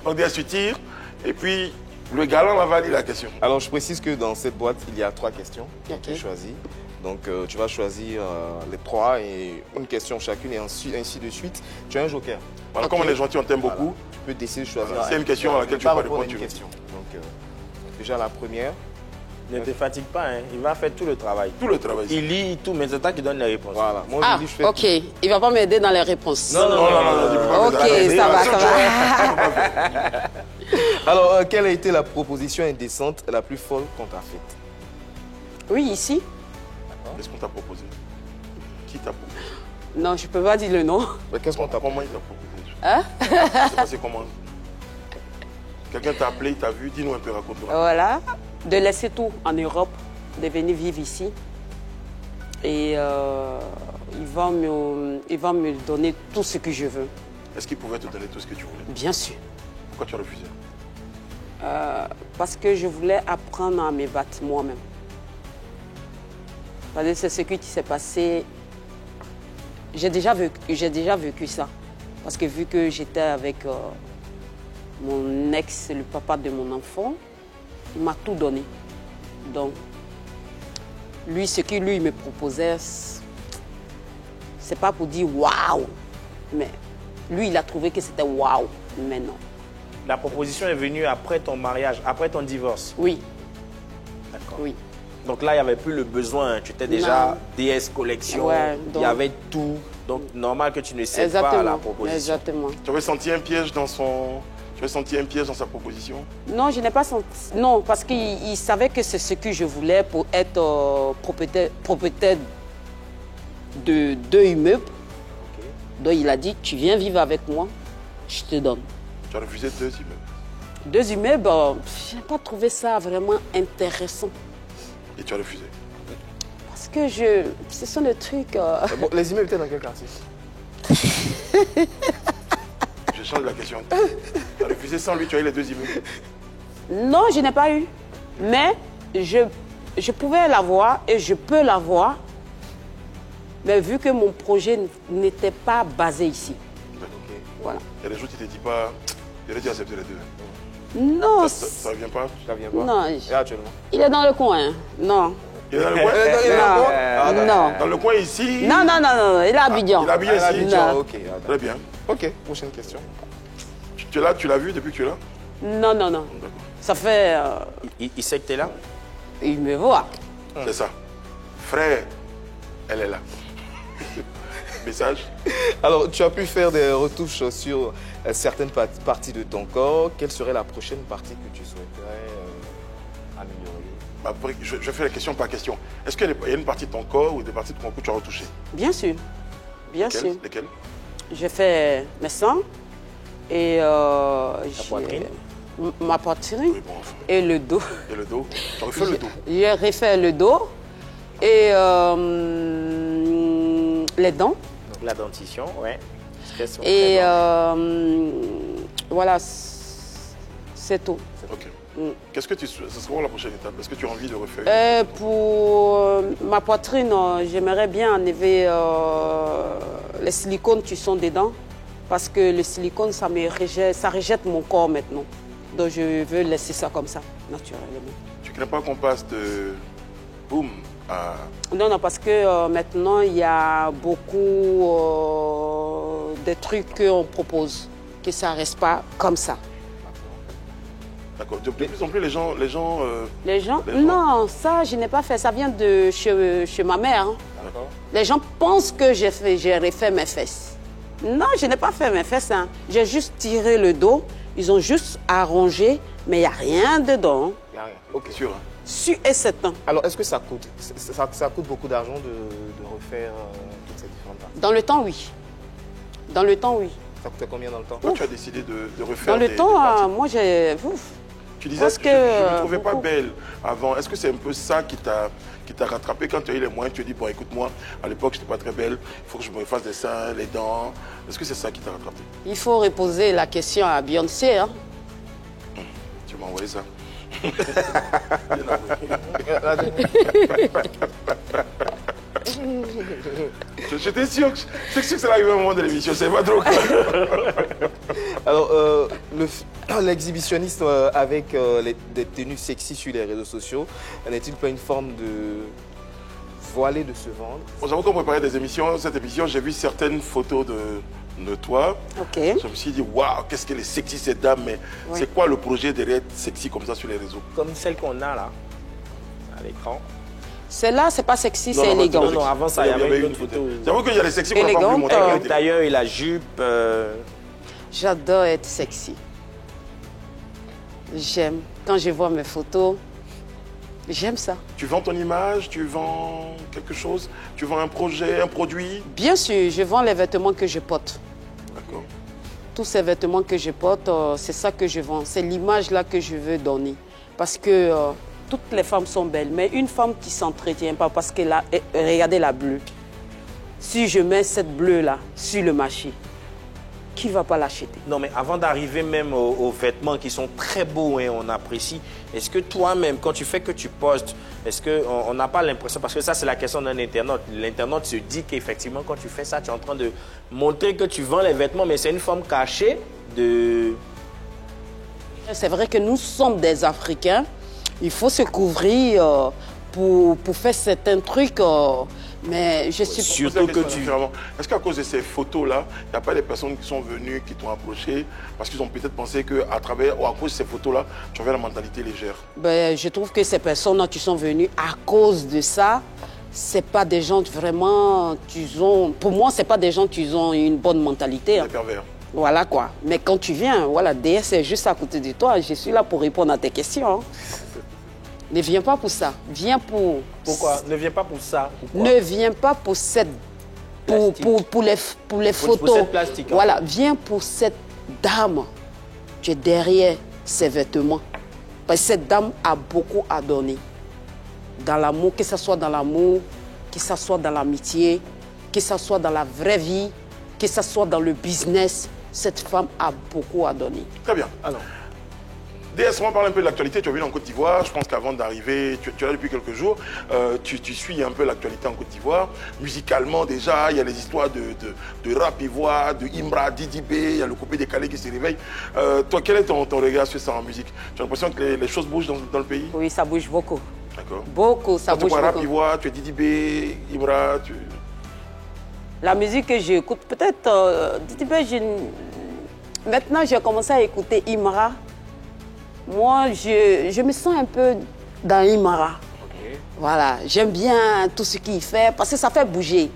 Donc DS, tu tires, et puis le galant va lire la question. Alors, je précise que dans cette boîte, il y a 3 questions que Ok. tu choisis. Donc, tu vas choisir les 3 et une question chacune et ainsi de suite. Tu as un joker. Voilà, comme on est gentil, on t'aime beaucoup. Tu peux décider de choisir. Voilà, c'est une question à laquelle tu vas peux répondre à répondre, une tu veux. question. Donc, déjà la première. Ne te fatigue pas, hein. Il va faire tout le travail. Tout le travail. Il lit tout, mais c'est toi qui donne les réponses. Voilà. Moi, Ah, je dis, je fais ok. Il ne va pas m'aider dans les réponses. Non, Non, tu peux pas Ok, me donner. ça va, ça va. Alors, quelle a été la proposition indécente la plus folle qu'on t'a faite? Oui, ici. Qu'est-ce qu'on t'a proposé? Qui t'a proposé? Non, je ne peux pas dire le nom. Qu'est-ce qu'on t'a Comment il t'a proposé? Hein? C'est passé comment? Quelqu'un t'a appelé, il t'a vu, dis-nous un peu, raconte-moi. Voilà. De laisser tout en Europe, de venir vivre ici. Et il va me donner tout ce que je veux. Est-ce qu'il pouvait te donner tout ce que tu voulais? Bien sûr. Pourquoi tu as refusé? Parce que je voulais apprendre à me battre moi-même. Parce que c'est ce qui s'est passé. J'ai déjà vécu ça. Parce que vu que j'étais avec mon ex, le papa de mon enfant, il m'a tout donné. Donc, lui, ce qu'il me proposait, c'est pas pour dire waouh. Mais lui, il a trouvé que c'était waouh. Mais non. La proposition est venue après ton mariage, après ton divorce. Oui. D'accord. Oui. Donc là, il n'y avait plus le besoin. Tu étais déjà Non. DS collection. Ouais, Il donc- y avait tout. Donc, normal que tu ne cèdes pas à la Exactement. proposition. Exactement. Tu avais senti un piège dans son... Tu avais senti un piège dans sa proposition? Non, je n'ai pas senti. Non, parce qu'il savait que c'est ce que je voulais pour être propriétaire de 2 immeubles. Donc il a dit, tu viens vivre avec moi, je te donne. Tu as refusé 2 immeubles. 2 immeubles, je n'ai pas trouvé ça vraiment intéressant. Et tu as refusé. Parce que ce sont des trucs... Bon, les immeubles étaient dans quel quartier? Je change la question. Tu as refusé sans lui, tu as eu les 2 immeubles. Non, je n'ai pas eu. Mais je pouvais l'avoir et je peux l'avoir. Mais vu que mon projet n'était pas basé ici. D'accord. Voilà. Il y a des jours où tu ne te dis pas, j'aurais dû accepter les 2. Non, Ça ne vient pas? Ça vient pas? non, Et actuellement? il est dans le coin. Non. Il est dans le coin? Non. Non. Dans le coin ici? Non, non, non, non, il est à Abidjan. Il est habillé ici? Non. Ok, Très bien. ok, prochaine question. Tu es là, tu l'as vu depuis que tu es là? Non, non, non. D'accord. Ça fait... Il sait que tu es là? il me voit. C'est ça. Frère, elle est là. Message? Alors, tu as pu faire des retouches sur certaines parties de ton corps. Quelle serait la prochaine partie que tu souhaiterais améliorer? Après, je fais la question par question. Est-ce qu'il y a une partie de ton corps ou des parties de ton corps que tu as retouchées? Bien sûr. Bien sûr. Lesquelles? J'ai fait mes seins et poitrine? ma poitrine Oui, bon, enfin. et le dos. Et le dos? Tu as refait le dos? J'ai refait le dos et les dents. Donc la dentition, ouais. Et voilà, c'est tout. Ok. Qu'est-ce que tu souhaites? Ce sera la prochaine étape. Est-ce que tu as envie de refaire? Pour ma poitrine, j'aimerais bien enlever les silicones qui sont dedans. Parce que le silicone, ça rejette mon corps maintenant. Donc je veux laisser ça comme ça, naturellement. Tu ne crains pas qu'on passe de boum à... Non, non, parce que maintenant, il y a beaucoup de trucs qu'on propose, que ça ne reste pas comme ça. D'accord. De plus en plus, les gens... Les gens? Les gens? Non, ça, je n'ai pas fait. Ça vient de chez ma mère. Hein. D'accord. Les gens pensent que j'ai refait mes fesses. Non, je n'ai pas fait mes fesses. Hein. J'ai juste tiré le dos. Ils ont juste arrangé, mais il n'y a rien dedans. Il n'y a rien. Ok, sûr. Hein. Sûr et certain. Alors, est-ce que ça coûte ça coûte beaucoup d'argent de refaire toutes ces différentes parties? Dans le temps, oui. Dans le temps, oui. Ça coûtait combien dans le temps? Toi, tu as décidé de refaire Dans le des temps, parties. moi, j'ai... Ouf. Tu disais parce que que, je ne me trouvais pas beaucoup- belle avant. Est-ce que c'est un peu ça qui t'a rattrapé quand tu as eu les moyens? Tu te dis, bon, écoute-moi, à l'époque, je n'étais pas très belle. Il faut que je me fasse des seins, les dents. Est-ce que c'est ça qui t'a rattrapé? Il faut reposer la question à Beyoncé. Hein. Tu m'as envoyé ça. J'étais sûr que c'est arrivé au moment de l'émission, c'est pas trop. Alors, l'exhibitionniste avec des tenues sexy sur les réseaux sociaux, n'est-il pas une forme de voilée de se vendre? Bon, j'avoue qu'on préparait des émissions, cette émission, j'ai vu certaines photos de toi. Ok. Je me suis dit, waouh, qu'est-ce qu'elle est sexy cette dame, mais c'est quoi le projet derrière être sexy comme ça sur les réseaux? Comme celle qu'on a là, à l'écran. Celle-là, c'est pas sexy, c'est élégant. Non, avant ça, il y avait une autre photo. J'avoue qu'il y a les sexy qu'on n'a pas pu montrer. Le tailleur et la jupe. J'adore être sexy. J'aime. Quand je vois mes photos, j'aime ça. Tu vends ton image, tu vends quelque chose, tu vends un projet, un produit? Bien sûr, je vends les vêtements que je porte. D'accord. Tous ces vêtements que je porte, c'est ça que je vends. C'est l'image là que je veux donner. Parce que toutes les femmes sont belles, mais une femme qui ne s'entretient pas, parce que là, regardez la bleue. Si je mets cette bleue là sur le marché, qui ne va pas l'acheter? Non, mais avant d'arriver même aux vêtements qui sont très beaux, hein, on apprécie, est-ce que toi-même, quand tu fais que tu postes, est-ce qu'on n'a pas l'impression, parce que ça c'est la question d'un internaute, l'internaute se dit qu'effectivement quand tu fais ça, tu es en train de montrer que tu vends les vêtements, mais c'est une forme cachée de... C'est vrai que nous sommes des Africains, il faut se couvrir pour faire certains trucs, mais je suis... Surtout que tu... Est-ce qu'à cause de ces photos-là, il n'y a pas des personnes qui sont venues, qui t'ont approché, parce qu'ils ont peut-être pensé qu'à travers ou à cause de ces photos-là, tu avais la mentalité légère? Ben, je trouve que ces personnes qui sont venues à cause de ça, c'est pas des gens vraiment... Pour moi, c'est pas des gens qui ont une bonne mentalité. Des pervers. Voilà quoi. Mais quand tu viens, voilà, DS est juste à côté de toi. Je suis là pour répondre à tes questions. Ne viens pas pour ça. Viens pour... Pourquoi? Ne viens pas pour ça. Pourquoi? Ne viens pas pour cette... Pour les photos. Pour cette plastique, hein. Voilà, viens pour cette dame. Tu es derrière ces vêtements. Parce que cette dame a beaucoup à donner. Dans l'amour, que ce soit dans l'amour, que ce soit dans l'amitié, que ce soit dans la vraie vie, que ce soit dans le business, cette femme a beaucoup à donner. Très bien. Alors, DS, on parle un peu de l'actualité. Tu as vu en Côte d'Ivoire. Je pense qu'avant d'arriver, tu es là depuis quelques jours. Tu suis un peu l'actualité en Côte d'Ivoire. Musicalement, déjà, il y a les histoires de rap ivoire, de Imra, Didi B, il y a le coupé décalé qui se réveille. Toi, quel est ton regard sur ça en musique? Tu as l'impression que les choses bougent dans le pays? Oui, ça bouge beaucoup. D'accord. Beaucoup, ça bouge beaucoup. Tu rap ivoire, tu es Didi B, Imra, La musique que j'écoute, peut-être, Didi B, maintenant j'ai commencé à écouter Imra. Moi, je me sens un peu dans Imara. Okay. Voilà, j'aime bien tout ce qu'il fait parce que ça fait bouger.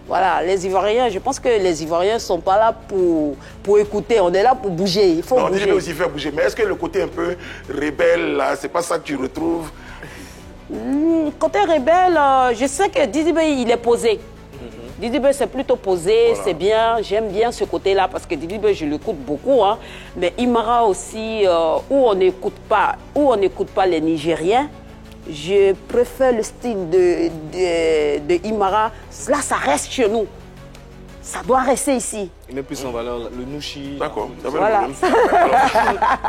Voilà, les Ivoiriens, je pense que les Ivoiriens ne sont pas là pour écouter, on est là pour bouger. Il faut bouger. Didi B aussi fait bouger, mais est-ce que le côté un peu rebelle, là, c'est pas ça que tu retrouves? Côté rebelle, je sais que Didi B, il est posé. Didi B, c'est plutôt posé, voilà. C'est bien, j'aime bien ce côté-là parce que Didi B, je l'écoute beaucoup. Hein. Mais Imara aussi, où on n'écoute pas les Nigériens, je préfère le style de Imara. Là, ça reste chez nous. Ça doit rester ici. Il met plus en valeur le Nushi. D'accord. Voilà.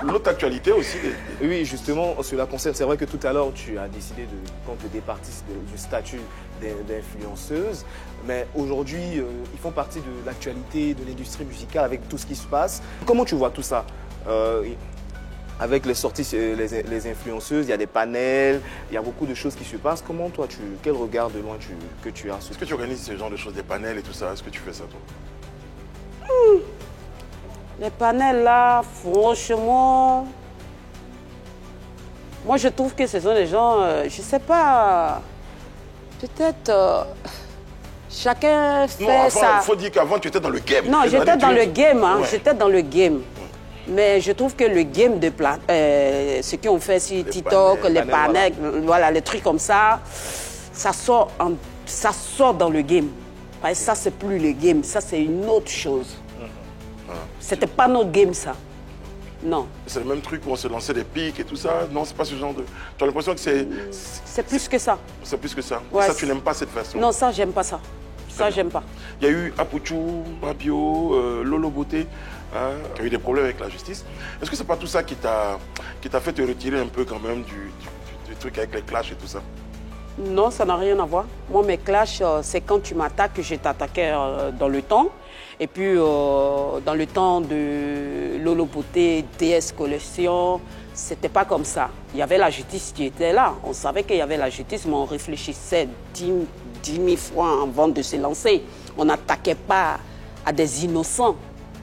L'autre actualité aussi. Oui, justement, cela concerne. C'est vrai que tout à l'heure, tu as décidé qu'on te départisse du statut d'influenceuse. Mais aujourd'hui, ils font partie de l'actualité de l'industrie musicale avec tout ce qui se passe. Comment tu vois tout ça? Avec les sorties, les influenceuses, il y a des panels, il y a beaucoup de choses qui se passent. Comment toi, quel regard de loin que tu as? Est-ce que tu organises ce genre de choses, des panels et tout ça? Est-ce que tu fais ça, toi? Les panels, là, franchement... Moi, je trouve que ce sont des gens, je ne sais pas, peut-être... chacun fait ça. Il faut dire qu'avant, tu étais dans le game. Non, j'étais dans le game, hein, j'étais dans le game. Mais je trouve que le game de ce qu'on fait sur TikTok, les panels, voilà, les trucs comme ça, ça sort dans le game. Parce que ça, c'est plus le game, ça, c'est une autre chose. C'était pas notre game, ça. Non. C'est le même truc où on se lançait des pics et tout ça. Non, c'est pas ce genre de... Tu as l'impression que c'est... C'est plus que ça. C'est plus que ça. Ouais, ça, tu n'aimes pas cette façon? Non, ça, j'aime pas ça. Ça, j'aime pas. Il y a eu Apuchou, Rabio, Lolo Beauté, qui a eu des problèmes avec la justice. Est-ce que c'est pas tout ça qui t'a fait te retirer un peu quand même du truc avec les clashs et tout ça? Non, ça n'a rien à voir. Moi, mes clashs, c'est quand tu m'attaques, je t'attaquais dans le temps. Et puis, dans le temps de Lolo Beauté, DS Collection, c'était pas comme ça. Il y avait la justice qui était là. On savait qu'il y avait la justice, mais on réfléchissait 10 000 fois avant de se lancer. On n'attaquait pas à des innocents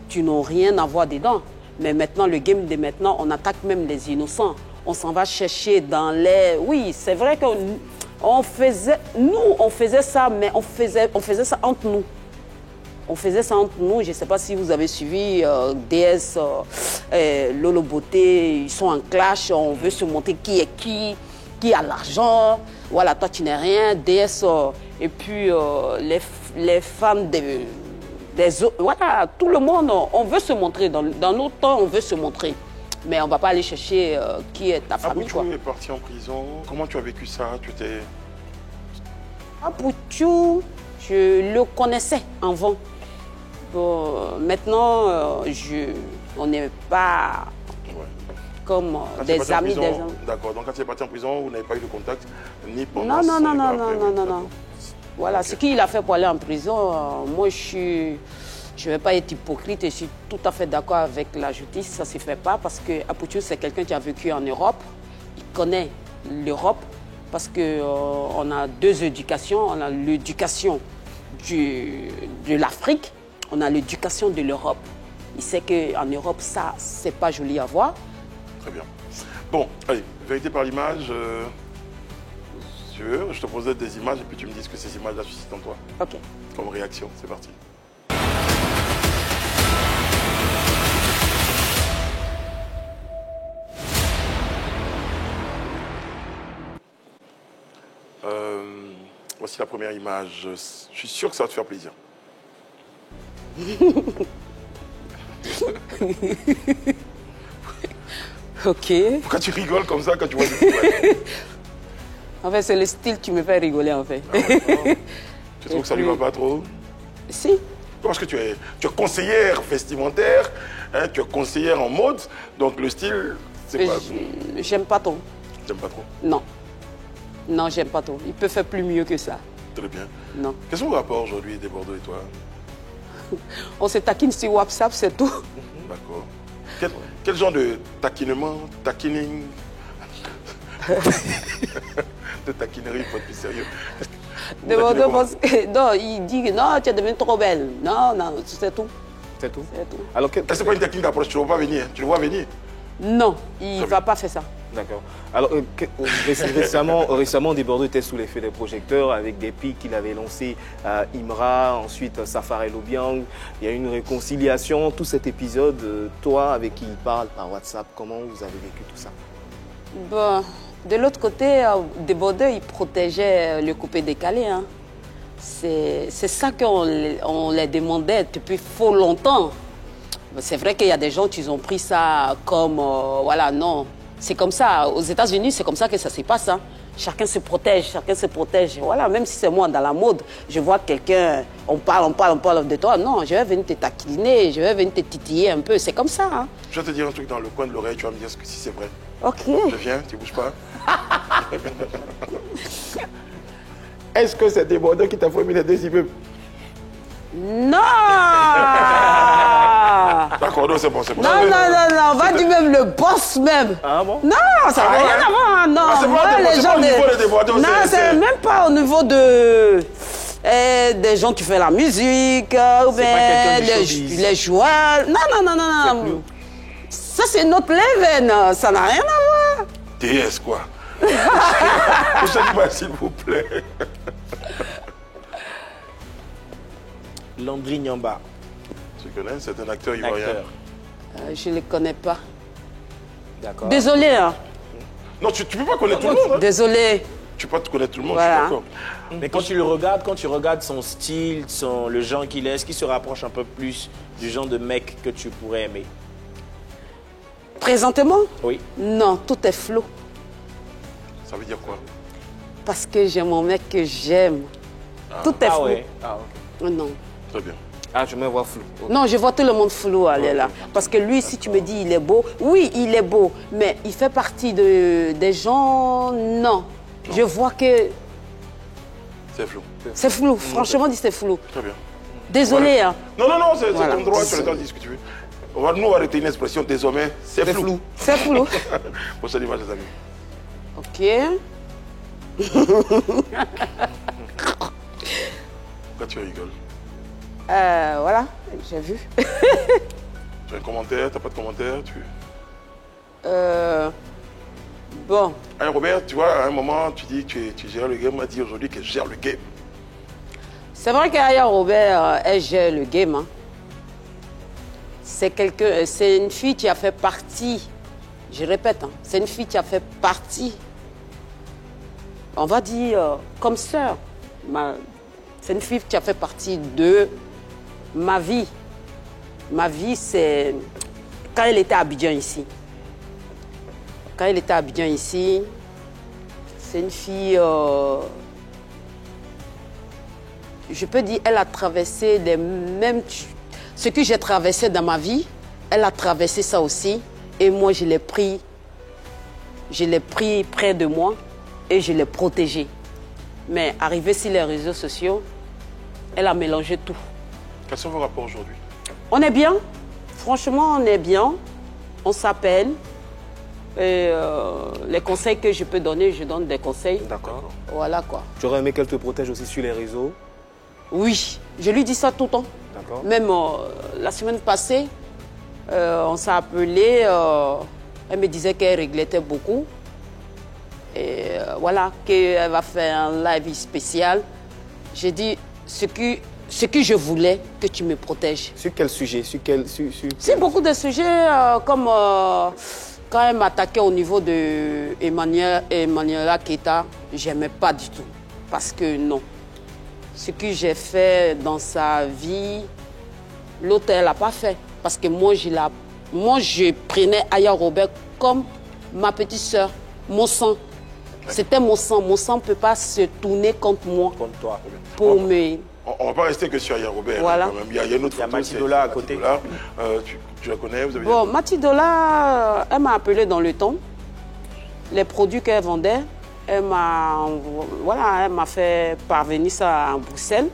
qui n'ont rien à voir dedans. Mais maintenant, le game de maintenant, on attaque même les innocents. On s'en va chercher dans les... Oui, c'est vrai qu'on faisait... Nous, on faisait ça, mais on faisait ça entre nous. On faisait ça entre nous. Je ne sais pas si vous avez suivi DS, Lolo Beauté. Ils sont en clash. On veut se montrer qui est qui a l'argent. Voilà, toi, tu n'es rien. DS, et puis les femmes des autres. Voilà, tout le monde, on veut se montrer. Dans nos temps, on veut se montrer. Mais on ne va pas aller chercher qui est ta famille. Apouchou est parti en prison. Comment tu as vécu ça? Apouchou, je le connaissais avant. Bon, maintenant, on n'est pas comme des amis. D'accord, donc quand tu es parti en prison, vous n'avez pas eu de contact ni pendant... Non. Voilà, ce qu'il a fait pour aller en prison, moi je ne vais pas être hypocrite, je suis tout à fait d'accord avec la justice, ça ne se fait pas parce que Apouchou, c'est quelqu'un qui a vécu en Europe, il connaît l'Europe parce qu'on a deux éducations, on a l'éducation de l'Afrique, on a l'éducation de l'Europe. Il sait qu'en Europe, ça, c'est pas joli à voir. Très bien. Bon, allez, vérité par l'image. Je te posais des images et puis tu me dis ce que ces images-là suscitent en toi. Ok. Comme réaction, c'est parti. Voici la première image. Je suis sûr que ça va te faire plaisir. Ok. Pourquoi tu rigoles comme ça quand tu vois des En fait, c'est le style qui me fait rigoler, en fait. Tu trouves que ça ne lui va pas trop? Si. Parce que tu es conseillère vestimentaire, hein, tu es conseillère en mode, donc le style, c'est pas... J'aime pas trop. J'aime pas trop? Non. Non, j'aime pas trop. Il peut faire plus mieux que ça. Très bien. Non. Quels sont vos rapports aujourd'hui des Bordeaux et toi? On se taquine sur WhatsApp, c'est tout. D'accord. Quel genre de taquinement, taquining de taquinerie pour être plus sérieux? Non, il dit que non, tu es devenue trop belle. Non, c'est tout. C'est tout? C'est tout. Alors, c'est pas une technique d'approche, tu ne le vois pas venir. Tu le vois venir? Non, il ne va pas faire ça. D'accord. Alors, récemment, des Bordeaux étaient sous l'effet des projecteurs avec des pics qu'il avait lancés à Imra, ensuite Safari Lobiang. Il y a eu une réconciliation. Tout cet épisode, toi, avec qui il parle par WhatsApp, comment vous avez vécu tout ça? Bon, de l'autre côté, des Bordeaux, ils protégeaient le coupé-décalé. Hein. C'est ça qu'on les demandait depuis fort longtemps. C'est vrai qu'il y a des gens qui ont pris ça comme, voilà, non. C'est comme ça. Aux États-Unis, c'est comme ça que ça se passe. Hein. Chacun se protège, chacun se protège. Voilà, même si c'est moi dans la mode, je vois quelqu'un, on parle de toi. Non, je vais venir te taquiner, je vais venir te titiller un peu. C'est comme ça. Hein. Je vais te dire un truc dans le coin de l'oreille, tu vas me dire si c'est vrai. Ok. Je viens, tu bouges pas. Est-ce que c'est des Bordeaux qui t'a promis les deux immeubles? Non. D'accord, non, c'est bon, c'est bon. Non, on va dire même le boss même. Ah bon? Non, ça n'a rien à voir. Non, c'est pas les gens des Bordeaux. Non, c'est même pas au niveau de... des gens qui font la musique, ou bien les joueurs. Non. Ça, c'est notre level. Ça n'a rien à voir. DS, quoi. Prochaine image, s'il vous plaît. Landry Nyamba. Tu connais, c'est un acteur ivoirien. Je ne le connais pas. D'accord. Désolé. Hein. Non, tu ne peux pas connaître tout le monde. Hein. Désolé. Tu peux pas te connaître tout le monde, voilà. je suis d'accord. Mais quand tu regardes son style, le genre qu'il est, est-ce qu'il se rapproche un peu plus du genre de mec que tu pourrais aimer? Présentement? Oui. Non, tout est flou. Ça veut dire quoi? Parce que j'ai mon mec que j'aime. Tout est flou. Ouais. Ah, ok. Non. Très bien. Ah, je me vois flou. Okay. Non, je vois tout le monde flou, aller là. Parce que lui, si tu me dis il est beau, oui, il est beau, mais il fait partie des gens, non. Je vois que C'est flou. C'est flou, franchement dit c'est flou. Très bien. Désolé. Ouais. Hein. Non, c'est ton droit, tu as le temps de discuter. Nous, on va arrêter une expression désormais, c'est flou. C'est flou. Prochaine image, les amis. Ok. Pourquoi tu rigoles? Voilà, j'ai vu. Tu as un commentaire, tu n'as pas de commentaire, Bon. Alors Robert, tu vois, à un moment, tu dis que tu gères le game, on m'a dit aujourd'hui que je gère le game. C'est vrai qu'Aya Robert, elle gère le game. Hein. C'est une fille qui a fait partie, je répète, hein, c'est une fille qui a fait partie, on va dire, comme sœur. C'est une fille qui a fait partie de ma vie. Ma vie, c'est quand elle était à Abidjan ici. Quand elle était à Abidjan ici, c'est une fille, je peux dire, elle a traversé les mêmes... Ce que j'ai traversé dans ma vie, elle a traversé ça aussi. Et moi, je l'ai pris près de moi et je l'ai protégée. Mais arrivée sur les réseaux sociaux, elle a mélangé tout. Quels sont vos rapports aujourd'hui? On est bien. Franchement, on est bien. On s'appelle. Et les conseils que je peux donner, je donne des conseils. D'accord. Voilà quoi. Tu aurais aimé qu'elle te protège aussi sur les réseaux? Oui, je lui dis ça tout le temps. D'accord. Même la semaine passée, on s'est appelé. Elle me disait qu'elle regrettait beaucoup. Et voilà, qu'elle va faire un live spécial. J'ai dit ce que je voulais, que tu me protèges. Sur quel sujet? C'est beaucoup de sujets comme quand elle m'attaquait au niveau de Emmanuela Keita, j'aimais pas du tout. Parce que non. Ce que j'ai fait dans sa vie, l'autre, elle n'a pas fait. Parce que moi, je prenais Aya Robert comme ma petite soeur, mon sang. C'était mon sang. Mon sang ne peut pas se tourner contre moi. Contre toi. On ne va pas rester que sur Aya Robert. Voilà. Quand même. Il y a une autre photo. Matidola à côté. Tu la connais, vous avez Bon, Matidola, elle m'a appelé dans le temps. Les produits qu'elle vendait, elle m'a fait parvenir ça à Bruxelles.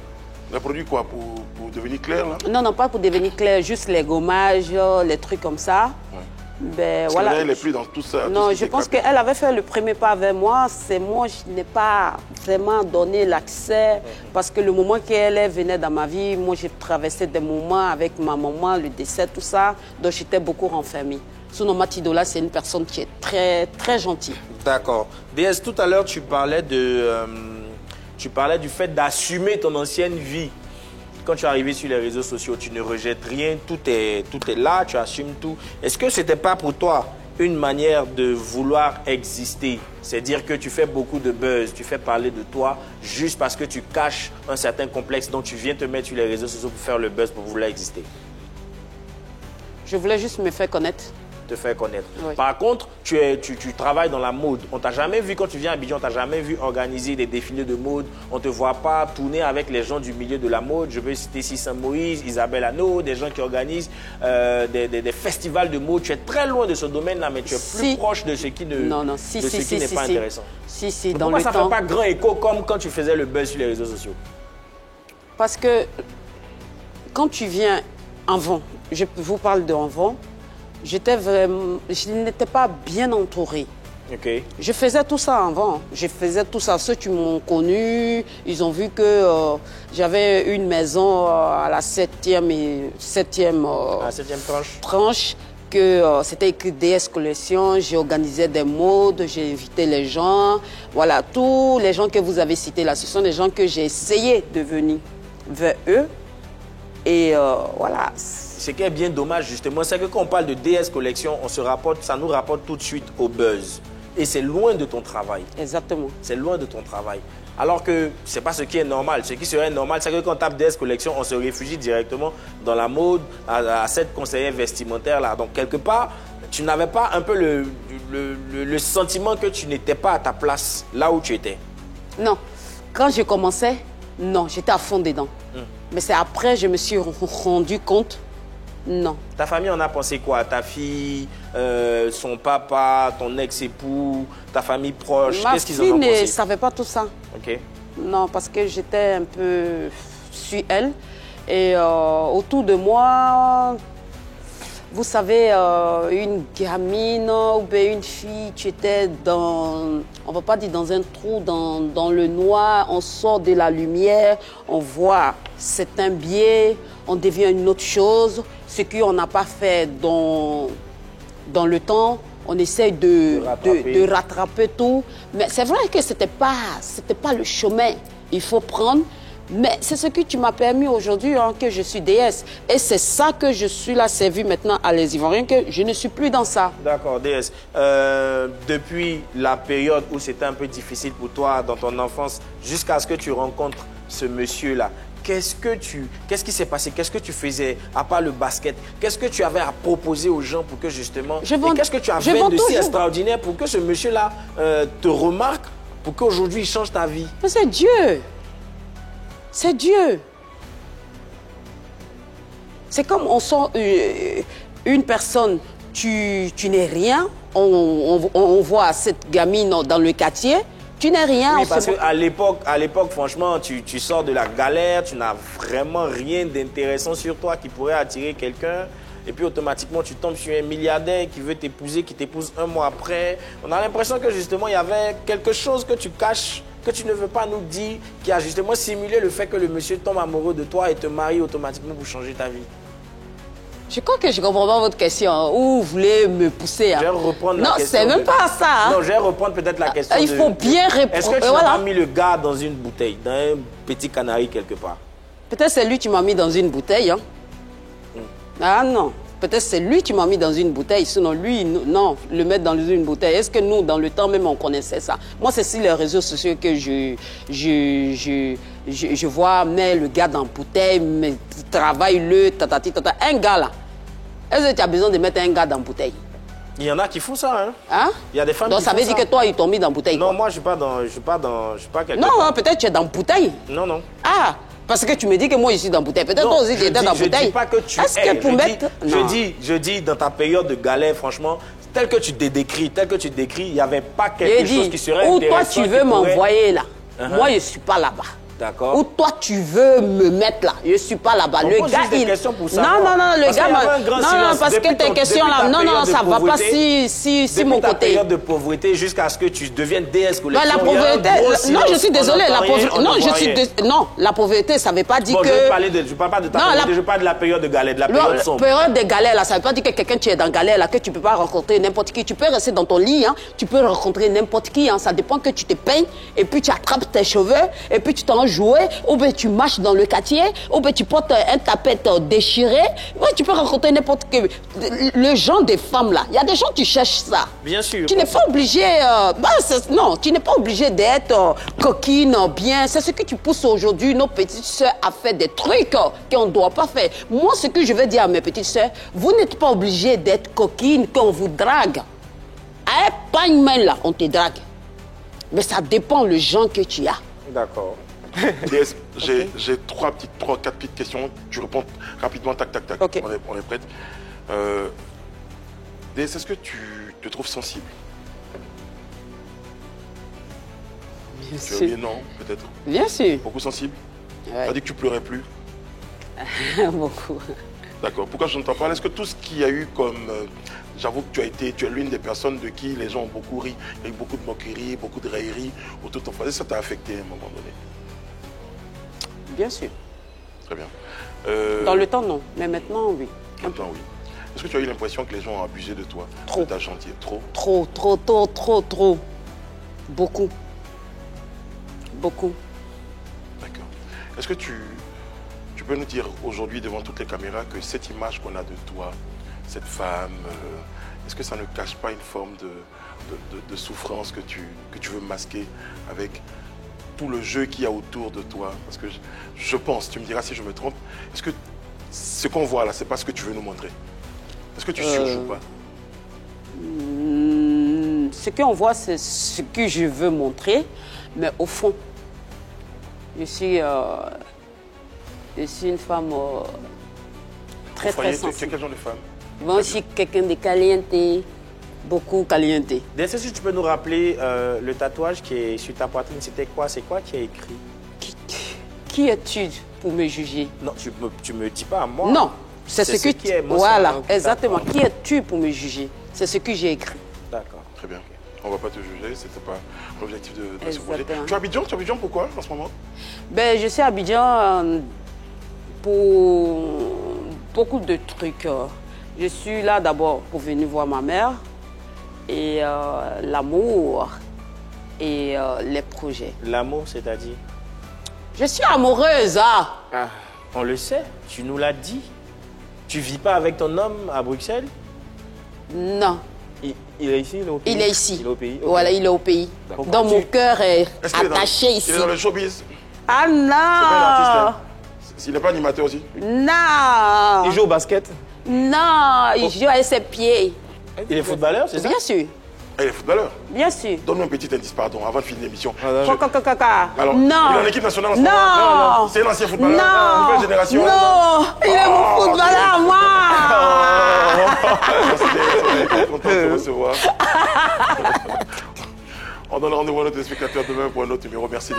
Elle a produit quoi pour devenir clair là? Non, pas pour devenir clair, juste les gommages, les trucs comme ça. Ouais. Ben, Parce voilà. que là, elle n'est plus dans tout ça. Non, je pense qu'elle avait fait le premier pas avec moi. C'est moi, je n'ai pas vraiment donné l'accès. Parce que le moment qu'elle venait dans ma vie, moi, j'ai traversé des moments avec ma maman, le décès, tout ça. Donc, j'étais beaucoup renfermée. Sinon, Matidola, c'est une personne qui est très, très gentille. D'accord. DS, tout à l'heure, tu parlais du fait d'assumer ton ancienne vie. Quand tu es arrivé sur les réseaux sociaux, tu ne rejettes rien, tout est là, tu assumes tout. Est-ce que ce n'était pas pour toi une manière de vouloir exister? C'est-à-dire que tu fais beaucoup de buzz, tu fais parler de toi juste parce que tu caches un certain complexe dont tu viens te mettre sur les réseaux sociaux pour faire le buzz, pour vouloir exister? Je voulais juste me faire connaître. Te faire connaître. Oui. Par contre, tu travailles dans la mode. On t'a jamais vu, quand tu viens à Abidjan, on t'a jamais vu organiser des défilés de mode. On ne te voit pas tourner avec les gens du milieu de la mode. Je veux citer ici Saint-Moïse, Isabelle Hano, des gens qui organisent des festivals de mode. Tu es très loin de ce domaine-là, mais tu es plus proche de ce qui n'est pas intéressant. Si, dans pourquoi le ça temps. ne fait pas grand écho comme quand tu faisais le buzz sur les réseaux sociaux? Parce que quand tu viens avant, je vous parle d'avant, je n'étais pas bien entourée. Okay. Je faisais tout ça avant. Je faisais tout ça. Ceux qui m'ont connu, ils ont vu que j'avais une maison à la 7e tranche, que c'était écrit DS Collection. J'organisais des modes, j'ai invité les gens. Voilà, tous les gens que vous avez cités là, ce sont des gens que j'ai essayé de venir vers eux. Et voilà. Ce qui est bien dommage, justement, c'est que quand on parle de DS Collection, ça nous rapporte tout de suite au buzz. Et c'est loin de ton travail. Exactement. C'est loin de ton travail. Alors que ce n'est pas ce qui est normal. Ce qui serait normal, c'est que quand on tape DS Collection, on se réfugie directement dans la mode, à cette conseillère vestimentaire-là. Donc, quelque part, tu n'avais pas un peu le sentiment que tu n'étais pas à ta place là où tu étais? Non. Quand je commençais, non, j'étais à fond dedans. Mais c'est après, je me suis rendu compte. Non. Ta famille en a pensé quoi? Ta fille, son papa, ton ex-époux, ta famille proche? Qu'est-ce qu'ils en ont pensé? Ma fille ne savait pas tout ça. Ok. Non, parce que j'étais un peu sur elle. Et autour de moi, vous savez, une gamine ou bien une fille, tu étais dans, on ne va pas dire dans un trou, dans le noir, on sort de la lumière, on voit c'est un biais, on devient une autre chose. Ce qu'on n'a pas fait dans le temps, on essaye de rattraper tout. Mais c'est vrai que c'était pas le chemin. Il faut prendre. Mais c'est ce que tu m'as permis aujourd'hui, hein, que je suis déesse. Et c'est ça que je suis là, servi maintenant à les Ivoiriens, que je ne suis plus dans ça. D'accord, déesse. Depuis la période où c'était un peu difficile pour toi dans ton enfance, jusqu'à ce que tu rencontres ce monsieur-là, qu'est-ce qui s'est passé? Qu'est-ce que tu faisais, à part le basket? Qu'est-ce que tu avais à proposer aux gens pour que justement... Qu'est-ce que tu avais de si extraordinaire pour que ce monsieur-là te remarque, pour qu'aujourd'hui il change ta vie? Mais c'est Dieu. C'est Dieu. C'est comme on sent une personne, tu n'es rien, on voit cette gamine dans le quartier, tu n'es rien. Oui, parce qu'à l'époque, franchement, tu sors de la galère, tu n'as vraiment rien d'intéressant sur toi qui pourrait attirer quelqu'un. Et puis automatiquement, tu tombes sur un milliardaire qui veut t'épouser, qui t'épouse un mois après. On a l'impression que justement, il y avait quelque chose que tu caches, que tu ne veux pas nous dire, qui a justement simulé le fait que le monsieur tombe amoureux de toi et te marie automatiquement pour changer ta vie. Je crois que je ne comprends pas votre question. Où vous voulez me pousser? Je vais reprendre la question. Non, c'est même pas ça. Hein. Non, je vais reprendre peut-être la question. Il faut bien répondre. Est-ce que tu n'as pas mis le gars dans une bouteille, dans un petit canari quelque part? Peut-être c'est lui qui m'a mis dans une bouteille. Hein. Ah non. Peut-être c'est lui qui m'a mis dans une bouteille, sinon lui, non, le mettre dans une bouteille. Est-ce que nous, dans le temps même, on connaissait ça? Moi, c'est sur les réseaux sociaux que je vois, mais le gars dans la bouteille, mais travaille-le, tatati, tata. Un gars là, est-ce que tu as besoin de mettre un gars dans la bouteille? Il y en a qui font ça, hein? Hein? Il y a des femmes donc qui font ça. Donc ça veut dire que toi, ils t'ont mis dans la bouteille? Non, quoi. moi, je suis pas quelqu'un. Non, peut-être tu es dans la bouteille. Non, non. Ah! Parce que tu me dis que moi, je suis dans la bouteille. Peut-être toi aussi, tu es dans la bouteille. Je ne dis pas que tu es. Je dis, dans ta période de galère, franchement, tel que tu te décris, il n'y avait pas quelque chose qui serait intéressant. Où toi, tu veux m'envoyer là. Moi, je ne suis pas là-bas. D'accord. Où toi, tu veux me mettre là. Je ne suis pas là-bas. Le gars, il... Pour ça, non, le gars... Non, parce que tes questions là... Non, ça ne va pas si mon côté. Depuis ta période de pauvreté jusqu'à ce que tu deviennes déesse collection. La pauvreté... Non, je suis désolée. Non, la pauvreté, ça ne veut pas dire que... Je ne parle pas de ta pauvreté, je parle de la période de galère, de la période sombre. La période de galère, là, ça ne veut pas dire que quelqu'un qui est dans galère, là, que tu ne peux pas rencontrer n'importe qui. Tu peux rester dans ton lit, hein, tu peux rencontrer n'importe qui. Hein, ça dépend que tu te peignes et puis tu attrapes tes cheveux et puis tu t'en jouer, ou bien tu marches dans le quartier, ou bien tu portes un tapette déchiré. Ouais, tu peux rencontrer n'importe qui. Le genre de femmes là, il y a des gens qui cherchent ça. Bien sûr. Tu n'es pas obligé, non, tu n'es pas obligé d'être coquine, bien. C'est ce que tu pousses aujourd'hui nos petites sœurs à faire des trucs qu'on ne doit pas faire. Moi, ce que je veux dire à mes petites sœurs, vous n'êtes pas obligé d'être coquine qu'on vous drague. À un pagne-main là, on te drague. Mais ça dépend le genre que tu as. D'accord. J'ai 4 petites questions. Tu réponds rapidement, tac, tac, tac. Okay. On est prête. Est-ce que tu te trouves sensible? Bien sûr. Non, peut-être. Bien sûr. Beaucoup sensible? Ouais. Tu as dit que tu pleurais plus? Beaucoup. D'accord. Pourquoi je ne t'en parle? Est-ce que tout ce qu'il y a eu comme... J'avoue que tu es l'une des personnes de qui les gens ont beaucoup ri. Il y a eu beaucoup de moqueries, beaucoup de railleries autour de ton frère. Ça t'a affecté à un moment donné? Bien sûr. Très bien. Dans le temps, non. Mais maintenant, oui. Maintenant, oui. Est-ce que tu as eu l'impression que les gens ont abusé de toi? Trop. De ta gentillesse? Trop? Trop. Beaucoup. Beaucoup. D'accord. Est-ce que tu peux nous dire aujourd'hui devant toutes les caméras que cette image qu'on a de toi, cette femme, est-ce que ça ne cache pas une forme de souffrance que tu veux masquer avec tout le jeu qu'il y a autour de toi? Parce que je pense, tu me diras si je me trompe, est-ce que ce qu'on voit là, c'est pas ce que tu veux nous montrer? Est-ce que tu surjoues pas? Ce qu'on voit, c'est ce que je veux montrer, mais au fond, je suis une femme très sensible. Tu es quel genre de femme? Moi, je suis quelqu'un de caliente. Beaucoup caliente. Est-ce que tu peux nous rappeler le tatouage qui est sur ta poitrine, c'était quoi? C'est quoi qui est écrit? Qui es-tu pour me juger? Non, tu me dis pas à moi. Non, c'est ce que qui est. Moi, voilà, exactement. Qui es-tu pour me juger? C'est ce que j'ai écrit. D'accord. Très bien. On ne va pas te juger, c'était pas l'objectif de ce projet. Exactement. Tu es à Abidjan? Tu es à Abidjan pourquoi en ce moment? Ben, je suis à Abidjan pour beaucoup de trucs. Je suis là d'abord pour venir voir ma mère et l'amour et les projets. L'amour, c'est-à-dire? Je suis amoureuse, hein. Ah, on le sait, tu nous l'as dit. Tu vis pas avec ton homme à Bruxelles? Non. Il est ici, il est au pays? Il est ici. Il est au pays? Okay. Voilà, il est au pays. Donc mon cœur est attaché ici. Il est dans le showbiz? Ah non! C'est pas un artiste, hein? Il n'est pas animateur aussi? Non! Il joue au basket? Non, il joue avec ses pieds. Il est footballeur, c'est ça? Bien sûr. Ah, il est footballeur? Bien sûr. Donne-nous un petit indice, pardon, avant de finir l'émission. non. Alors, il est en équipe nationale en ce moment? Non. C'est un ancien footballeur? Non. Nouvelle génération? Non. Il est mon footballeur, moi. Content de te recevoir. On donne rendez-vous à nos téléspectateurs demain pour un autre numéro. Merci, DS.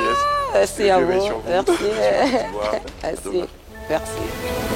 Merci à vous. Merci. Merci. Merci. Merci.